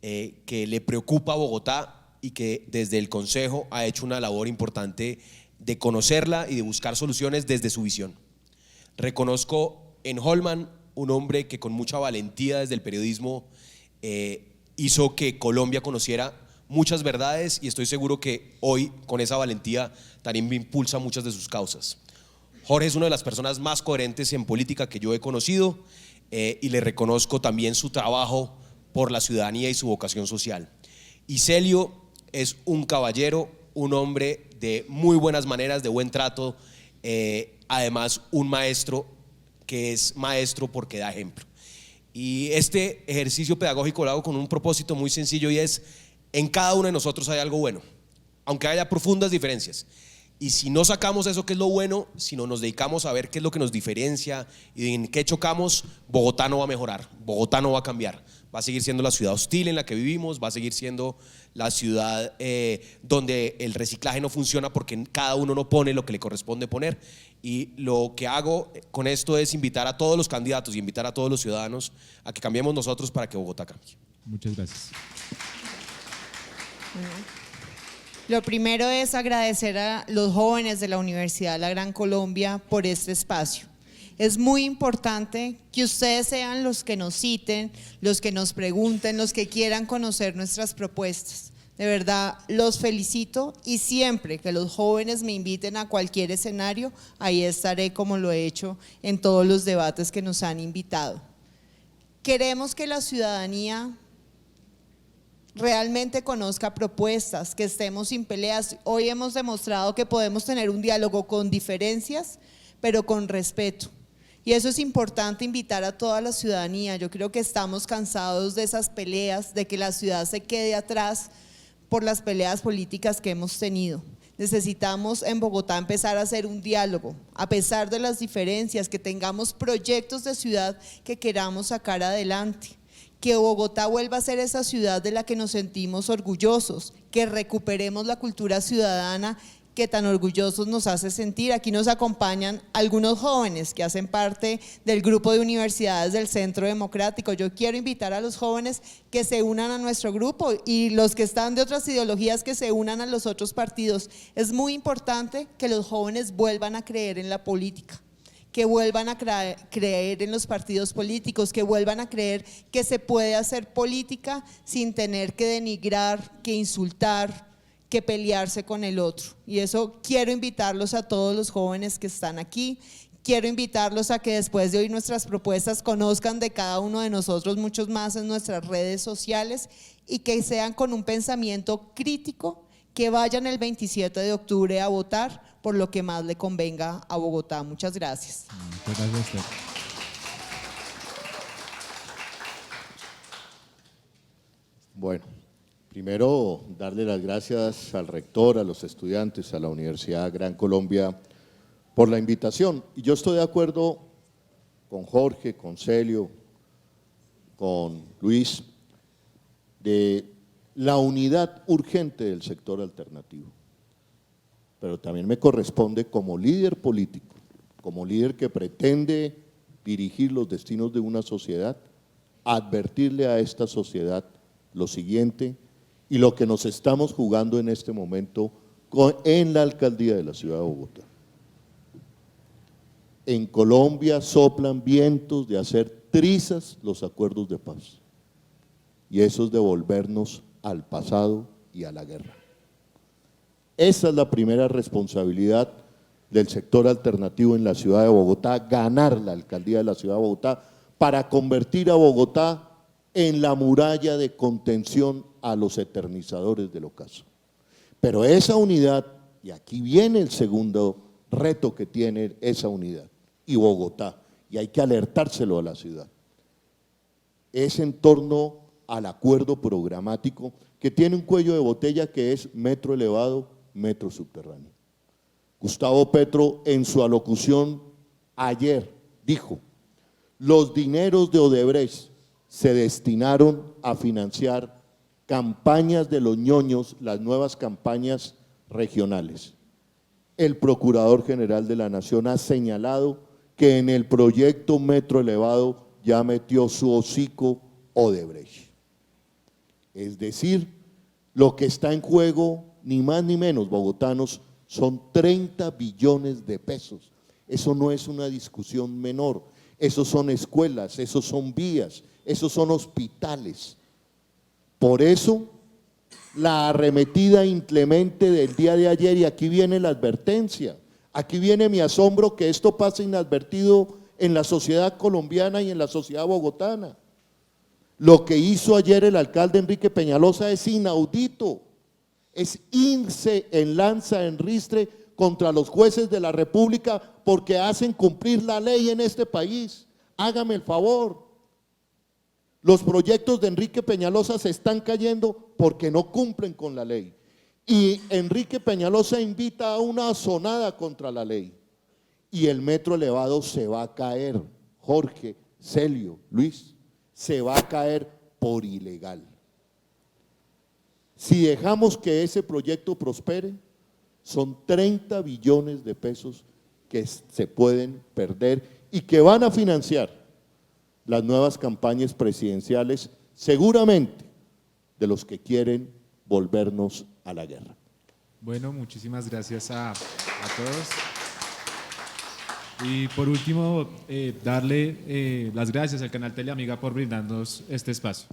que le preocupa a Bogotá y que desde el Consejo ha hecho una labor importante de conocerla y de buscar soluciones desde su visión. Reconozco en Holman un hombre que con mucha valentía desde el periodismo hizo que Colombia conociera muchas verdades, y estoy seguro que hoy con esa valentía también impulsa muchas de sus causas. Jorge es una de las personas más coherentes en política que yo he conocido, y le reconozco también su trabajo por la ciudadanía y su vocación social. Y Celio es un caballero, un hombre de muy buenas maneras, de buen trato, además un maestro que es maestro porque da ejemplo. Y este ejercicio pedagógico lo hago con un propósito muy sencillo, y es: en cada uno de nosotros hay algo bueno, aunque haya profundas diferencias. Y si no sacamos eso que es lo bueno, si no nos dedicamos a ver qué es lo que nos diferencia y en qué chocamos, Bogotá no va a mejorar, Bogotá no va a cambiar. Va a seguir siendo la ciudad hostil en la que vivimos, va a seguir siendo la ciudad donde el reciclaje no funciona porque cada uno no pone lo que le corresponde poner. Y lo que hago con esto es invitar a todos los candidatos y invitar a todos los ciudadanos a que cambiemos nosotros para que Bogotá cambie.
Muchas gracias.
Lo primero es agradecer a los jóvenes de la Universidad de la Gran Colombia por este espacio. Es muy importante que ustedes sean los que nos citen, los que nos pregunten, los que quieran conocer nuestras propuestas. De verdad, los felicito, y siempre que los jóvenes me inviten a cualquier escenario, ahí estaré, como lo he hecho en todos los debates que nos han invitado. Queremos que la ciudadanía realmente conozca propuestas, que estemos sin peleas. Hoy hemos demostrado que podemos tener un diálogo con diferencias, pero con respeto. Y eso es importante, invitar a toda la ciudadanía. Yo creo que estamos cansados de esas peleas, de que la ciudad se quede atrás por las peleas políticas que hemos tenido. Necesitamos en Bogotá empezar a hacer un diálogo, a pesar de las diferencias, que tengamos proyectos de ciudad que queramos sacar adelante. Que Bogotá vuelva a ser esa ciudad de la que nos sentimos orgullosos, que recuperemos la cultura ciudadana que tan orgullosos nos hace sentir. Aquí nos acompañan algunos jóvenes que hacen parte del grupo de universidades del Centro Democrático. Yo quiero invitar a los jóvenes que se unan a nuestro grupo, y los que están de otras ideologías que se unan a los otros partidos. Es muy importante que los jóvenes vuelvan a creer en la política, que vuelvan a creer en los partidos políticos, que vuelvan a creer que se puede hacer política sin tener que denigrar, que insultar, que pelearse con el otro. Y eso quiero invitarlos a todos los jóvenes que están aquí. Quiero invitarlos a que después de oír nuestras propuestas conozcan de cada uno de nosotros muchos más en nuestras redes sociales, y que sean con un pensamiento crítico, que vayan el 27 de octubre a votar por lo que más le convenga a Bogotá. Muchas gracias.
Muchas gracias.
Bueno, primero darle las gracias al rector, a los estudiantes, a la Universidad Gran Colombia por la invitación. Y yo estoy de acuerdo con Jorge, con Celio, con Luis, de la unidad urgente del sector alternativo. Pero también me corresponde como líder político, como líder que pretende dirigir los destinos de una sociedad, advertirle a esta sociedad lo siguiente y lo que nos estamos jugando en este momento en la alcaldía de la ciudad de Bogotá. En Colombia soplan vientos de hacer trizas los acuerdos de paz, y eso es devolvernos al pasado y a la guerra. Esa es la primera responsabilidad del sector alternativo en la ciudad de Bogotá, ganar la alcaldía de la ciudad de Bogotá para convertir a Bogotá en la muralla de contención a los eternizadores del ocaso. Pero esa unidad, y aquí viene el segundo reto que tiene esa unidad, y Bogotá, y hay que alertárselo a la ciudad, es en torno al acuerdo programático que tiene un cuello de botella que es metro elevado, metro subterráneo. Gustavo Petro en su alocución ayer dijo: los dineros de Odebrecht se destinaron a financiar campañas de los ñoños, las nuevas campañas regionales. El Procurador General de la Nación ha señalado que en el proyecto Metro Elevado ya metió su hocico Odebrecht. Es decir, lo que está en juego, ni más ni menos, bogotanos, son 30 billones de pesos. Eso no es una discusión menor. Esos son escuelas, esos son vías, esos son hospitales. Por eso, la arremetida inclemente del día de ayer, y aquí viene la advertencia, aquí viene mi asombro que esto pase inadvertido en la sociedad colombiana y en la sociedad bogotana. Lo que hizo ayer el alcalde Enrique Peñalosa es inaudito, es irse en lanza, en ristre contra los jueces de la República porque hacen cumplir la ley en este país. Hágame el favor. Los proyectos de Enrique Peñalosa se están cayendo porque no cumplen con la ley. Y Enrique Peñalosa invita a una asonada contra la ley. Y el metro elevado se va a caer, Jorge, Celio, Luis, se va a caer por ilegal. Si dejamos que ese proyecto prospere, son 30 billones de pesos que se pueden perder y que van a financiar las nuevas campañas presidenciales, seguramente de los que quieren volvernos a la guerra.
Bueno, muchísimas gracias a todos. Y por último, darle las gracias al canal Teleamiga por brindarnos este espacio.